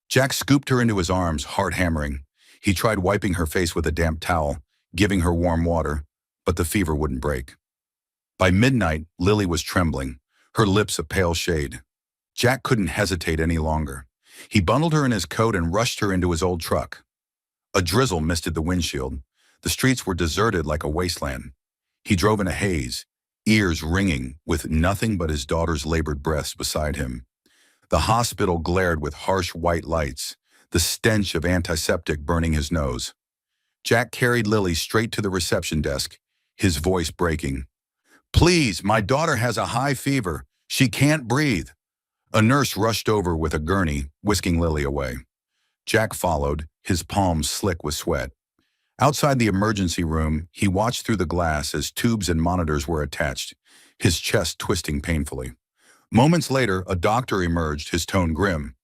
Jack scooped her into his arms, heart hammering. He tried wiping her face with a damp towel, giving her warm water, but the fever wouldn't break. By midnight, Lily was trembling, her lips a pale shade. Jack couldn't hesitate any longer. He bundled her in his coat and rushed her into his old truck. A drizzle misted the windshield. The streets were deserted like a wasteland. He drove in a haze, ears ringing, with nothing but his daughter's labored breaths beside him. The hospital glared with harsh white lights, the stench of antiseptic burning his nose. Jack carried Lily straight to the reception desk, his voice breaking. "Please, my daughter has a high fever. She can't breathe." A nurse rushed over with a gurney, whisking Lily away. Jack followed, his palms slick with sweat. Outside the emergency room, he watched through the glass as tubes and monitors were attached, his chest twisting painfully. Moments later, a doctor emerged, his tone grim.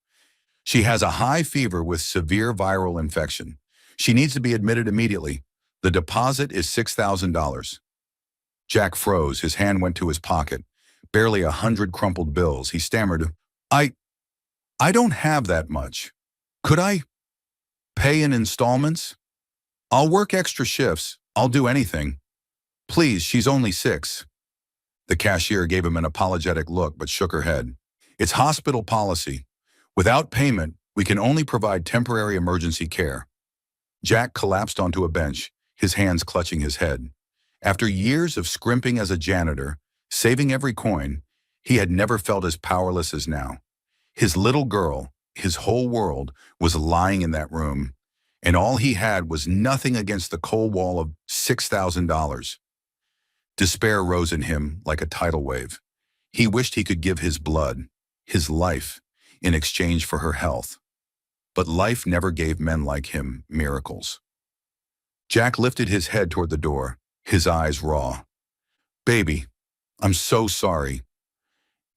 "She has a high fever with severe viral infection. She needs to be admitted immediately. The deposit is $6,000. Jack froze, his hand went to his pocket. Barely 100 crumpled bills. He stammered, I don't have that much. Could I pay in installments? I'll work extra shifts. I'll do anything. Please, she's only 6. The cashier gave him an apologetic look but shook her head. "It's hospital policy. Without payment, we can only provide temporary emergency care." Jack collapsed onto a bench, his hands clutching his head. After years of scrimping as a janitor, saving every coin, he had never felt as powerless as now. His little girl, his whole world, was lying in that room, and all he had was nothing against the cold wall of $6,000. Despair rose in him like a tidal wave. He wished he could give his blood, his life, in exchange for her health. But life never gave men like him miracles. Jack lifted his head toward the door, his eyes raw. "Baby, I'm so sorry."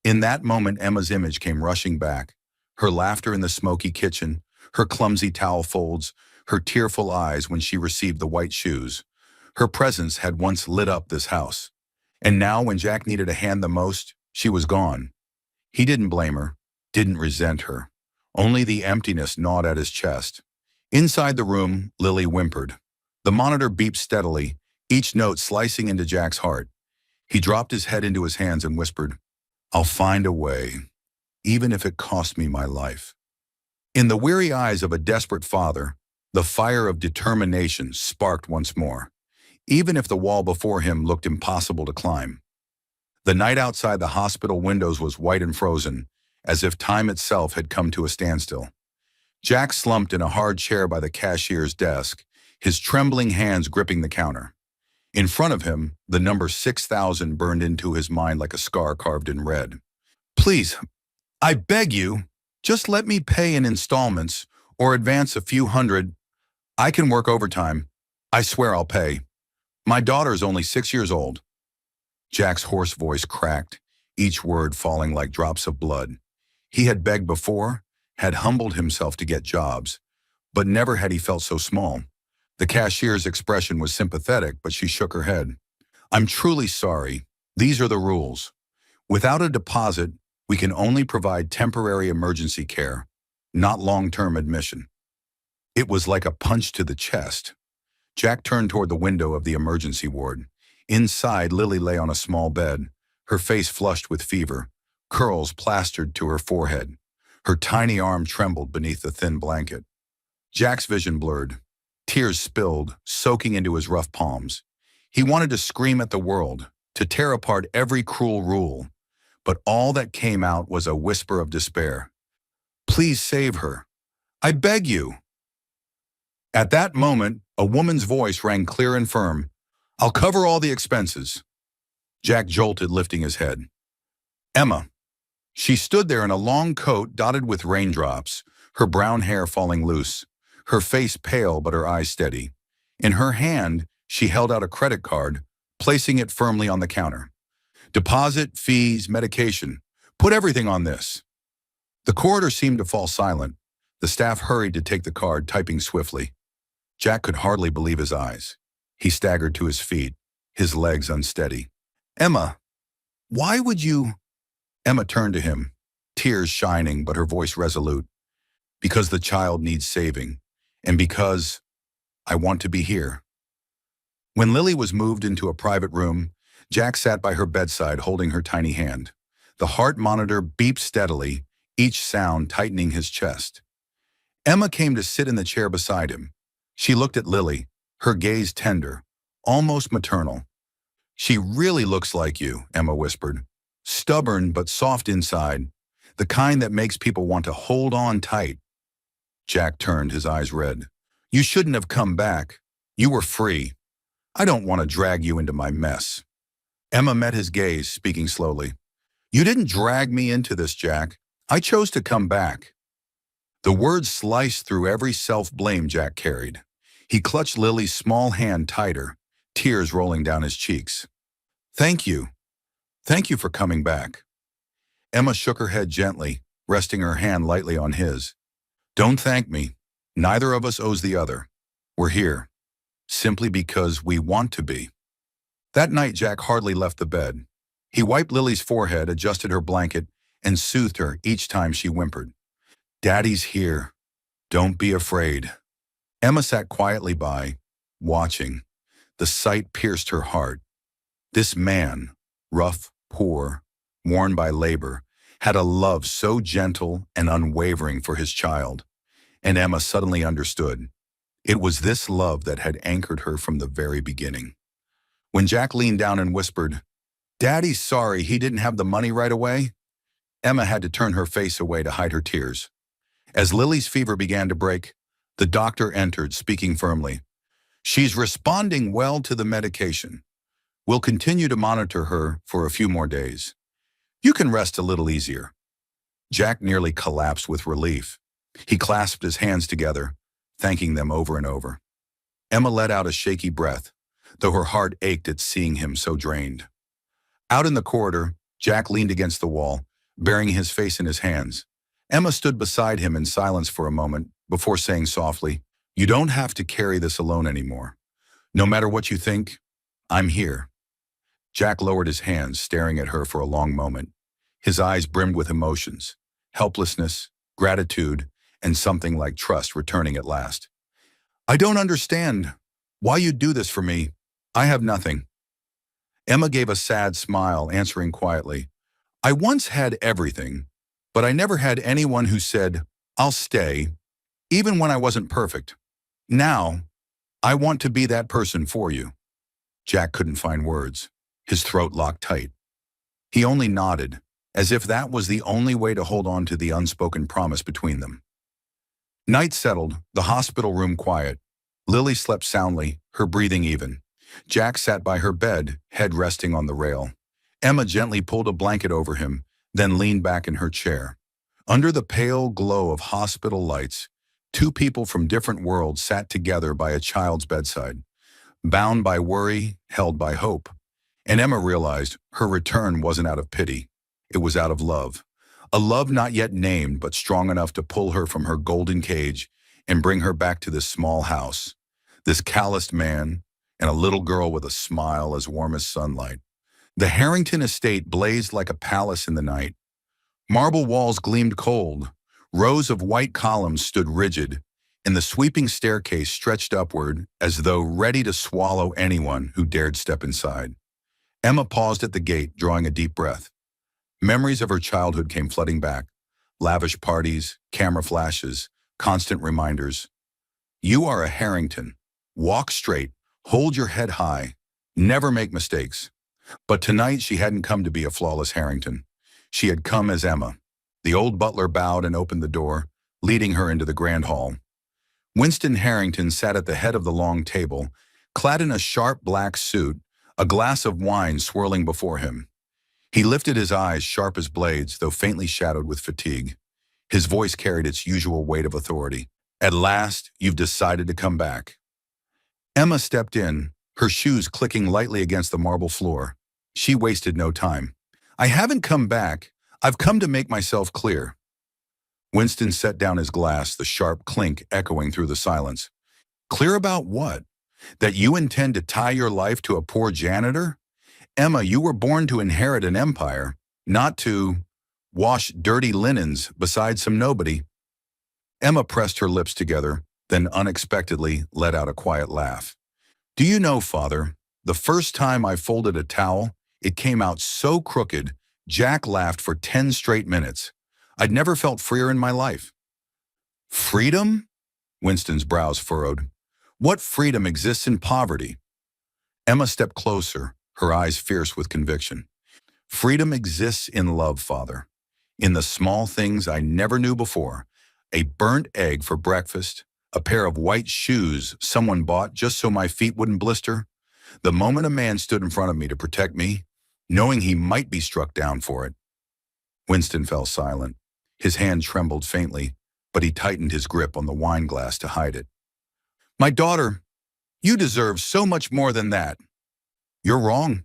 In that moment, Emma's image came rushing back. Her laughter in the smoky kitchen, her clumsy towel folds, her tearful eyes when she received the white shoes. Her presence had once lit up this house. And now, when Jack needed a hand the most, she was gone. He didn't blame her, didn't resent her. Only the emptiness gnawed at his chest. Inside the room, Lily whimpered. The monitor beeped steadily, each note slicing into Jack's heart. He dropped his head into his hands and whispered, "I'll find a way, even if it cost me my life." In the weary eyes of a desperate father, the fire of determination sparked once more, even if the wall before him looked impossible to climb. The night outside the hospital windows was white and frozen, as if time itself had come to a standstill. Jack slumped in a hard chair by the cashier's desk, his trembling hands gripping the counter. In front of him, the number 6,000 burned into his mind like a scar carved in red. "Please, I beg you, just let me pay in installments or advance a few hundred. I can work overtime. I swear I'll pay. My daughter's only 6 years old." Jack's hoarse voice cracked, each word falling like drops of blood. He had begged before, had humbled himself to get jobs, but never had he felt so small. The cashier's expression was sympathetic, but she shook her head. "I'm truly sorry. These are the rules. Without a deposit, we can only provide temporary emergency care, not long-term admission." It was like a punch to the chest. Jack turned toward the window of the emergency ward. Inside, Lily lay on a small bed, her face flushed with fever, curls plastered to her forehead. Her tiny arm trembled beneath the thin blanket. Jack's vision blurred. Tears spilled, soaking into his rough palms. He wanted to scream at the world, to tear apart every cruel rule, but all that came out was a whisper of despair. "Please save her. I beg you." At that moment, a woman's voice rang clear and firm. "I'll cover all the expenses." Jack jolted, lifting his head. Emma. She stood there in a long coat dotted with raindrops, her brown hair falling loose, her face pale but her eyes steady. In her hand, she held out a credit card, placing it firmly on the counter. "Deposit, fees, medication. Put everything on this." The corridor seemed to fall silent. The staff hurried to take the card, typing swiftly. Jack could hardly believe his eyes. He staggered to his feet, his legs unsteady. "Emma, why would you—" Emma turned to him, tears shining but her voice resolute. "Because the child needs saving, and because I want to be here." When Lily was moved into a private room, Jack sat by her bedside holding her tiny hand. The heart monitor beeped steadily, each sound tightening his chest. Emma came to sit in the chair beside him. She looked at Lily, her gaze tender, almost maternal. "She really looks like you," Emma whispered. "Stubborn but soft inside, the kind that makes people want to hold on tight." Jack turned, his eyes red. "You shouldn't have come back. You were free. I don't want to drag you into my mess." Emma met his gaze, speaking slowly. "You didn't drag me into this, Jack. I chose to come back." The words sliced through every self-blame Jack carried. He clutched Lily's small hand tighter, tears rolling down his cheeks. "Thank you. Thank you for coming back." Emma shook her head gently, resting her hand lightly on his. "Don't thank me. Neither of us owes the other. We're here, simply because we want to be." That night, Jack hardly left the bed. He wiped Lily's forehead, adjusted her blanket, and soothed her each time she whimpered. "Daddy's here. Don't be afraid." Emma sat quietly by, watching. The sight pierced her heart. This man, rough, poor, worn by labor, had a love so gentle and unwavering for his child, and Emma suddenly understood. It was this love that had anchored her from the very beginning. When Jack leaned down and whispered, "Daddy's sorry he didn't have the money right away," Emma had to turn her face away to hide her tears. As Lily's fever began to break, the doctor entered, speaking firmly. "She's responding well to the medication. We'll continue to monitor her for a few more days. You can rest a little easier." Jack nearly collapsed with relief. He clasped his hands together, thanking them over and over. Emma let out a shaky breath, though her heart ached at seeing him so drained. Out in the corridor, Jack leaned against the wall, burying his face in his hands. Emma stood beside him in silence for a moment before saying softly, "You don't have to carry this alone anymore. No matter what you think, I'm here." Jack lowered his hands, staring at her for a long moment. His eyes brimmed with emotions, helplessness, gratitude, and something like trust returning at last. "I don't understand why you do this for me. I have nothing." Emma gave a sad smile, answering quietly, "I once had everything, but I never had anyone who said, 'I'll stay,' even when I wasn't perfect. Now, I want to be that person for you." Jack couldn't find words. His throat locked tight. He only nodded, as if that was the only way to hold on to the unspoken promise between them. Night settled, the hospital room quiet. Lily slept soundly, her breathing even. Jack sat by her bed, head resting on the rail. Emma gently pulled a blanket over him, then leaned back in her chair. Under the pale glow of hospital lights, two people from different worlds sat together by a child's bedside, bound by worry, held by hope. And Emma realized her return wasn't out of pity. It was out of love. A love not yet named, but strong enough to pull her from her golden cage and bring her back to this small house, this calloused man, and a little girl with a smile as warm as sunlight. The Harrington estate blazed like a palace in the night. Marble walls gleamed cold. Rows of white columns stood rigid, and the sweeping staircase stretched upward as though ready to swallow anyone who dared step inside. Emma paused at the gate, drawing a deep breath. Memories of her childhood came flooding back. Lavish parties, camera flashes, constant reminders. You are a Harrington. Walk straight, hold your head high, never make mistakes. But tonight she hadn't come to be a flawless Harrington. She had come as Emma. The old butler bowed and opened the door, leading her into the grand hall. Winston Harrington sat at the head of the long table, clad in a sharp black suit, a glass of wine swirling before him. He lifted his eyes, sharp as blades, though faintly shadowed with fatigue. His voice carried its usual weight of authority. "At last, you've decided to come back." Emma stepped in, her shoes clicking lightly against the marble floor. She wasted no time. "I haven't come back. I've come to make myself clear." Winston set down his glass, the sharp clink echoing through the silence. "Clear about what? That you intend to tie your life to a poor janitor? Emma, you were born to inherit an empire, not to wash dirty linens beside some nobody." Emma pressed her lips together, then unexpectedly let out a quiet laugh. Do you know, Father, the first time I folded a towel, it came out so crooked, Jack laughed for 10 straight minutes. I'd never felt freer in my life. Freedom? Winston's brows furrowed. What freedom exists in poverty? Emma stepped closer, her eyes fierce with conviction. Freedom exists in love, Father. In the small things I never knew before. A burnt egg for breakfast, a pair of white shoes someone bought just so my feet wouldn't blister. The moment a man stood in front of me to protect me, knowing he might be struck down for it. Winston fell silent. His hand trembled faintly, but he tightened his grip on the wine glass to hide it. My daughter, you deserve so much more than that. You're wrong.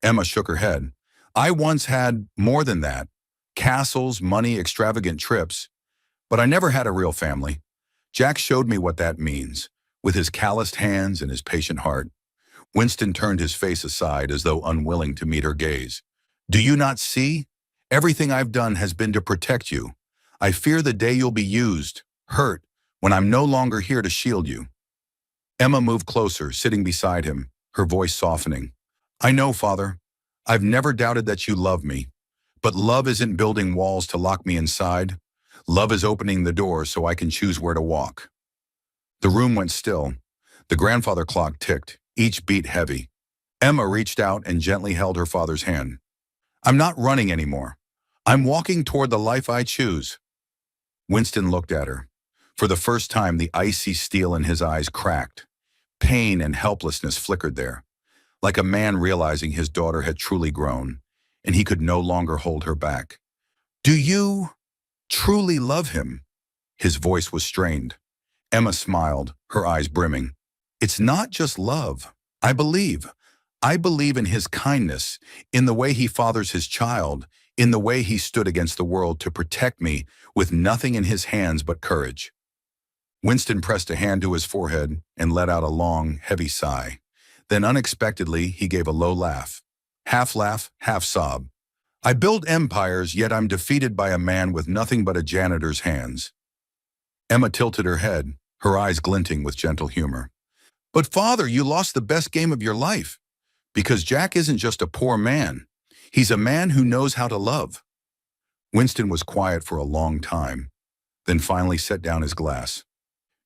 Emma shook her head. I once had more than that. Castles, money, extravagant trips. But I never had a real family. Jack showed me what that means, with his calloused hands and his patient heart. Winston turned his face aside as though unwilling to meet her gaze. Do you not see? Everything I've done has been to protect you. I fear the day you'll be used, hurt, when I'm no longer here to shield you. Emma moved closer, sitting beside him, her voice softening. I know, Father. I've never doubted that you love me. But love isn't building walls to lock me inside. Love is opening the door so I can choose where to walk. The room went still. The grandfather clock ticked, each beat heavy. Emma reached out and gently held her father's hand. I'm not running anymore. I'm walking toward the life I choose. Winston looked at her. For the first time, the icy steel in his eyes cracked. Pain and helplessness flickered there, like a man realizing his daughter had truly grown, and he could no longer hold her back. Do you truly love him? His voice was strained. Emma smiled, her eyes brimming. It's not just love. I believe. I believe in his kindness, in the way he fathers his child, in the way he stood against the world to protect me with nothing in his hands but courage. Winston pressed a hand to his forehead and let out a long, heavy sigh. Then unexpectedly, he gave a low laugh, half sob. I build empires, yet I'm defeated by a man with nothing but a janitor's hands. Emma tilted her head, her eyes glinting with gentle humor. But Father, you lost the best game of your life. Because Jack isn't just a poor man. He's a man who knows how to love. Winston was quiet for a long time, then finally set down his glass.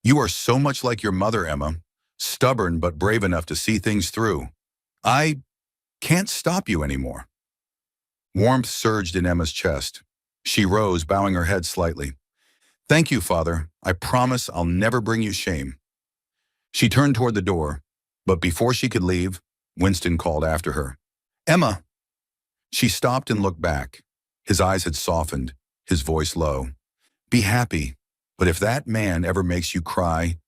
You are so much like your mother, Emma, stubborn but brave enough to see things through. I can't stop you anymore. Warmth surged in Emma's chest. She rose, bowing her head slightly. Thank you, Father. I promise I'll never bring you shame. She turned toward the door, but before she could leave, Winston called after her. Emma! She stopped and looked back. His eyes had softened, his voice low. Be happy, but if that man ever makes you cry,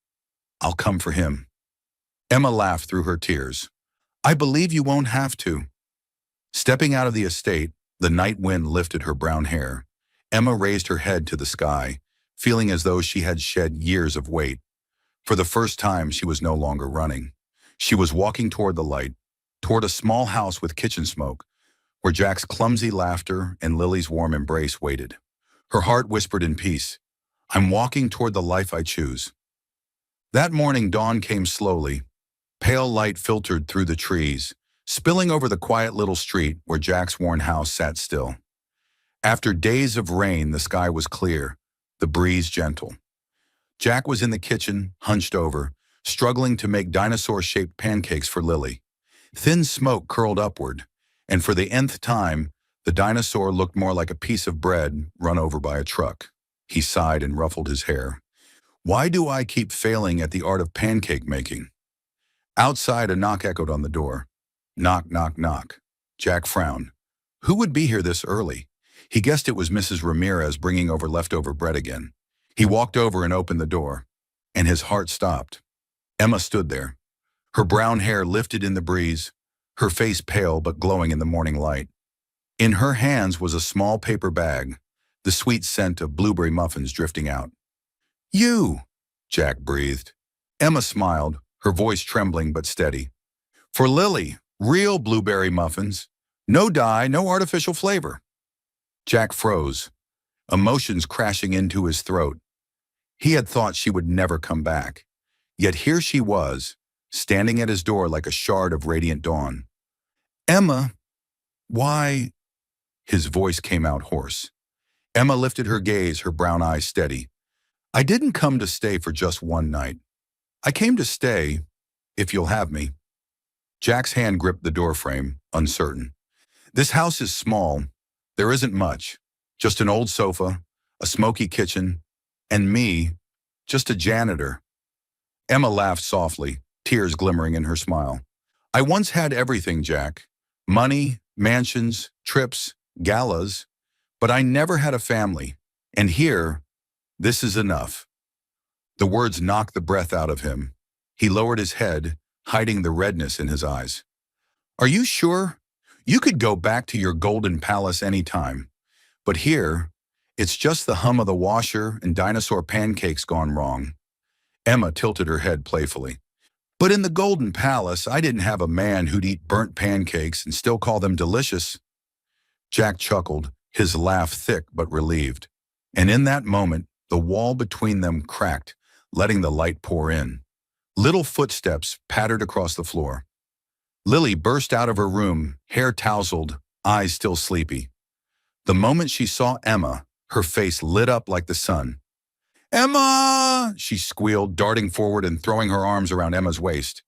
I'll come for him. Emma laughed through her tears. I believe you won't have to. Stepping out of the estate, the night wind lifted her brown hair. Emma raised her head to the sky, feeling as though she had shed years of weight. For the first time, she was no longer running. She was walking toward the light, toward a small house with kitchen smoke, where Jack's clumsy laughter and Lily's warm embrace waited. Her heart whispered in peace, I'm walking toward the life I choose. That morning, dawn came slowly. Pale light filtered through the trees, spilling over the quiet little street where Jack's worn house sat still. After days of rain, the sky was clear, the breeze gentle. Jack was in the kitchen, hunched over, struggling to make dinosaur-shaped pancakes for Lily. Thin smoke curled upward, and for the nth time, the dinosaur looked more like a piece of bread run over by a truck. He sighed and ruffled his hair. Why do I keep failing at the art of pancake making? Outside, a knock echoed on the door. Knock, knock, knock. Jack frowned. Who would be here this early? He guessed it was Mrs. Ramirez bringing over leftover bread again. He walked over and opened the door, and his heart stopped. Emma stood there, her brown hair lifted in the breeze, her face pale but glowing in the morning light. In her hands was a small paper bag, the sweet scent of blueberry muffins drifting out. You, Jack breathed. Emma smiled, her voice trembling but steady. For Lily, real blueberry muffins. No dye, no artificial flavor. Jack froze, emotions crashing into his throat. He had thought she would never come back. Yet here she was, standing at his door like a shard of radiant dawn. Emma, why? His voice came out hoarse. Emma lifted her gaze, her brown eyes steady. I didn't come to stay for just one night. I came to stay, if you'll have me. Jack's hand gripped the doorframe, uncertain. This house is small. There isn't much. Just an old sofa, a smoky kitchen, and me, just a janitor. Emma laughed softly, tears glimmering in her smile. I once had everything, Jack. Money, mansions, trips, galas. But I never had a family. And here, this is enough. The words knocked the breath out of him. He lowered his head, hiding the redness in his eyes. Are you sure? You could go back to your golden palace any time. But here, it's just the hum of the washer and dinosaur pancakes gone wrong. Emma tilted her head playfully. But in the golden palace, I didn't have a man who'd eat burnt pancakes and still call them delicious. Jack chuckled, his laugh thick but relieved. And in that moment, the wall between them cracked, letting the light pour in. Little footsteps pattered across the floor. Lily burst out of her room, hair tousled, eyes still sleepy. The moment she saw Emma, her face lit up like the sun. Emma! She squealed, darting forward and throwing her arms around Emma's waist.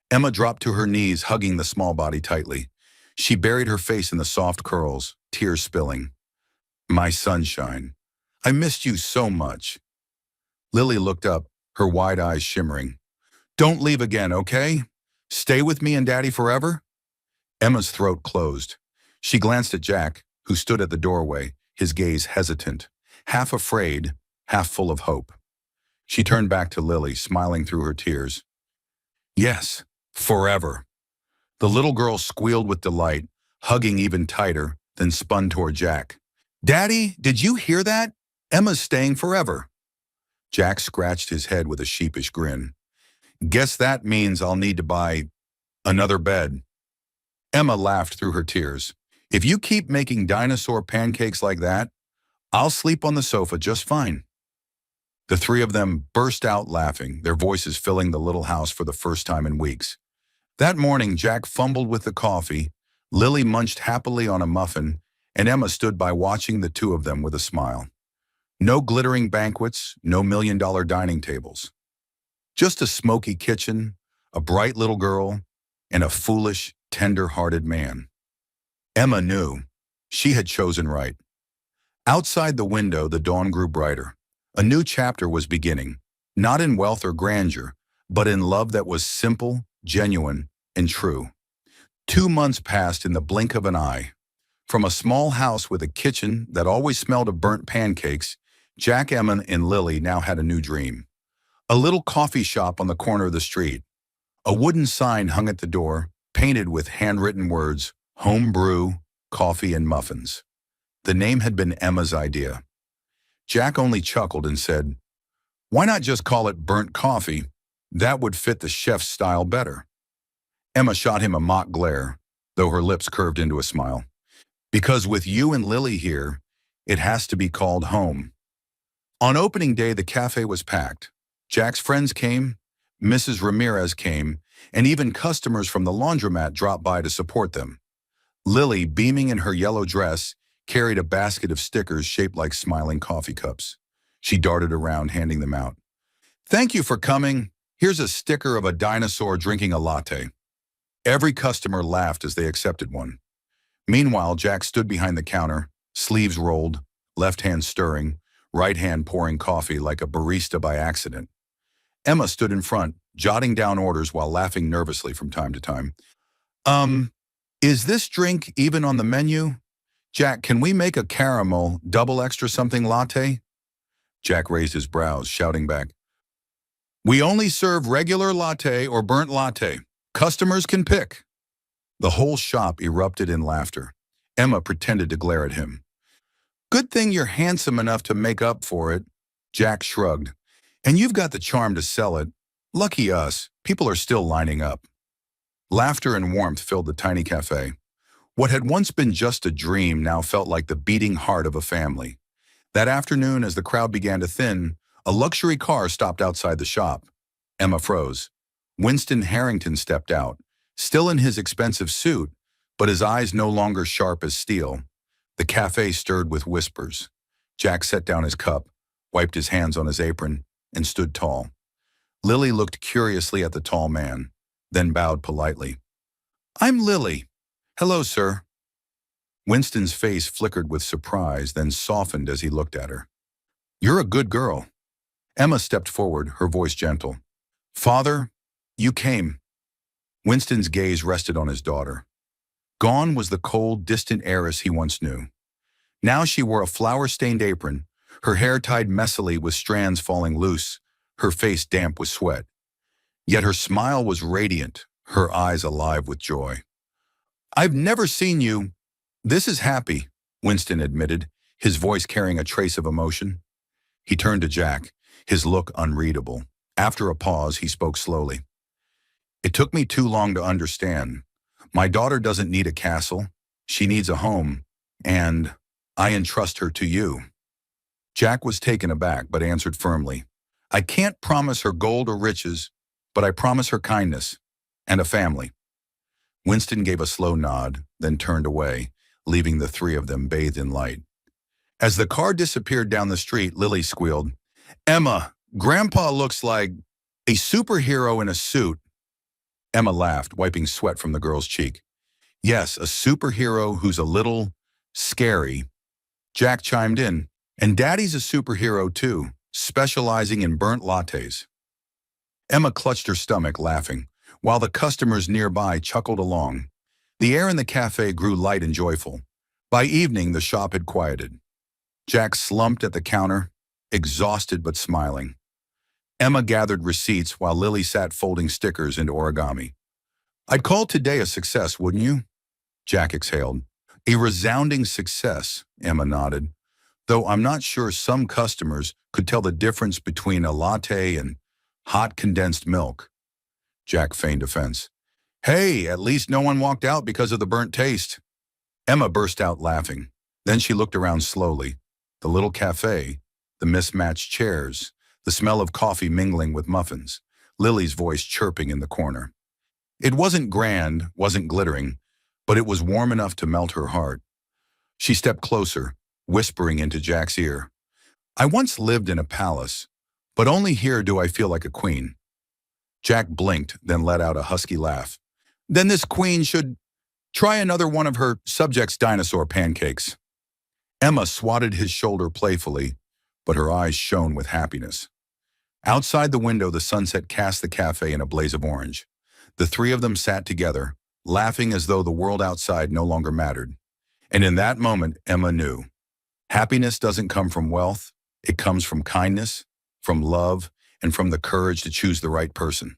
Emma dropped to her knees, hugging the small body tightly. She buried her face in the soft curls, tears spilling. My sunshine, I missed you so much. Lily looked up, her wide eyes shimmering. Don't leave again, okay? Stay with me and Daddy forever? Emma's throat closed. She glanced at Jack, who stood at the doorway, his gaze hesitant, half afraid, half full of hope. She turned back to Lily, smiling through her tears. Yes, forever. The little girl squealed with delight, hugging even tighter, then spun toward Jack. Daddy, did you hear that? Emma's staying forever. Jack scratched his head with a sheepish grin. Guess that means I'll need to buy another bed. Emma laughed through her tears. If you keep making dinosaur pancakes like that, I'll sleep on the sofa just fine. The three of them burst out laughing, their voices filling the little house for the first time in weeks. That morning, Jack fumbled with the coffee, Lily munched happily on a muffin, and Emma stood by watching the two of them with a smile. No glittering banquets, no million-dollar dining tables. Just a smoky kitchen, a bright little girl, and a foolish, tender-hearted man. Emma knew. She had chosen right. Outside the window, the dawn grew brighter. A new chapter was beginning, not in wealth or grandeur, but in love that was simple, genuine, and true. 2 months passed in the blink of an eye. From a small house with a kitchen that always smelled of burnt pancakes, Jack, Emma, and Lily now had a new dream. A little coffee shop on the corner of the street. A wooden sign hung at the door, painted with handwritten words, Home Brew, Coffee and Muffins. The name had been Emma's idea. Jack only chuckled and said, Why not just call it burnt coffee? That would fit the chef's style better. Emma shot him a mock glare, though her lips curved into a smile. Because with you and Lily here, it has to be called home. On opening day, the cafe was packed. Jack's friends came, Mrs. Ramirez came, and even customers from the laundromat dropped by to support them. Lily, beaming in her yellow dress, carried a basket of stickers shaped like smiling coffee cups. She darted around, handing them out. Thank you for coming. Here's a sticker of a dinosaur drinking a latte. Every customer laughed as they accepted one. Meanwhile, Jack stood behind the counter, sleeves rolled, left hand stirring, right hand pouring coffee like a barista by accident. Emma stood in front, jotting down orders while laughing nervously from time to time. Is this drink even on the menu? Jack, can we make a caramel, double extra something latte? Jack raised his brows, shouting back, We only serve regular latte or burnt latte. Customers can pick. The whole shop erupted in laughter. Emma pretended to glare at him. Good thing you're handsome enough to make up for it. Jack shrugged. And you've got the charm to sell it. Lucky us, people are still lining up. Laughter and warmth filled the tiny cafe. What had once been just a dream now felt like the beating heart of a family. That afternoon, as the crowd began to thin, A luxury car stopped outside the shop. Emma froze. Winston Harrington stepped out, still in his expensive suit, but his eyes no longer sharp as steel. The cafe stirred with whispers. Jack set down his cup, wiped his hands on his apron, and stood tall. Lily looked curiously at the tall man, then bowed politely. "I'm Lily. Hello, sir." Winston's face flickered with surprise, then softened as he looked at her. "You're a good girl." Emma stepped forward, her voice gentle. "Father, you came." Winston's gaze rested on his daughter. Gone was the cold, distant heiress he once knew. Now she wore a flour-stained apron, her hair tied messily with strands falling loose, her face damp with sweat. Yet her smile was radiant, her eyes alive with joy. "I've never seen you." "This is happy," Winston admitted, his voice carrying a trace of emotion. He turned to Jack, his look unreadable. After a pause, he spoke slowly. "It took me too long to understand. My daughter doesn't need a castle. She needs a home, and I entrust her to you." Jack was taken aback, but answered firmly, "I can't promise her gold or riches, but I promise her kindness and a family." Winston gave a slow nod, then turned away, leaving the three of them bathed in light. As the car disappeared down the street, Lily squealed, "Emma, Grandpa looks like a superhero in a suit." Emma laughed, wiping sweat from the girl's cheek. "Yes, a superhero who's a little scary." Jack chimed in, "And Daddy's a superhero too, specializing in burnt lattes." Emma clutched her stomach, laughing, while the customers nearby chuckled along. The air in the cafe grew light and joyful. By evening, the shop had quieted. Jack slumped at the counter, exhausted but smiling. Emma gathered receipts while Lily sat folding stickers into origami. "I'd call today a success, wouldn't you?" Jack exhaled. "A resounding success," Emma nodded, "though I'm not sure some customers could tell the difference between a latte and hot condensed milk." Jack feigned offense. "Hey, at least no one walked out because of the burnt taste." Emma burst out laughing. Then she looked around slowly. The little cafe, the mismatched chairs, the smell of coffee mingling with muffins, Lily's voice chirping in the corner. It wasn't grand, wasn't glittering, but it was warm enough to melt her heart. She stepped closer, whispering into Jack's ear, "I once lived in a palace, but only here do I feel like a queen." Jack blinked, then let out a husky laugh. "Then this queen should try another one of her subjects' dinosaur pancakes." Emma swatted his shoulder playfully, but her eyes shone with happiness. Outside the window, the sunset cast the cafe in a blaze of orange. The three of them sat together, laughing as though the world outside no longer mattered. And in that moment, Emma knew. Happiness doesn't come from wealth. It comes from kindness, from love, and from the courage to choose the right person.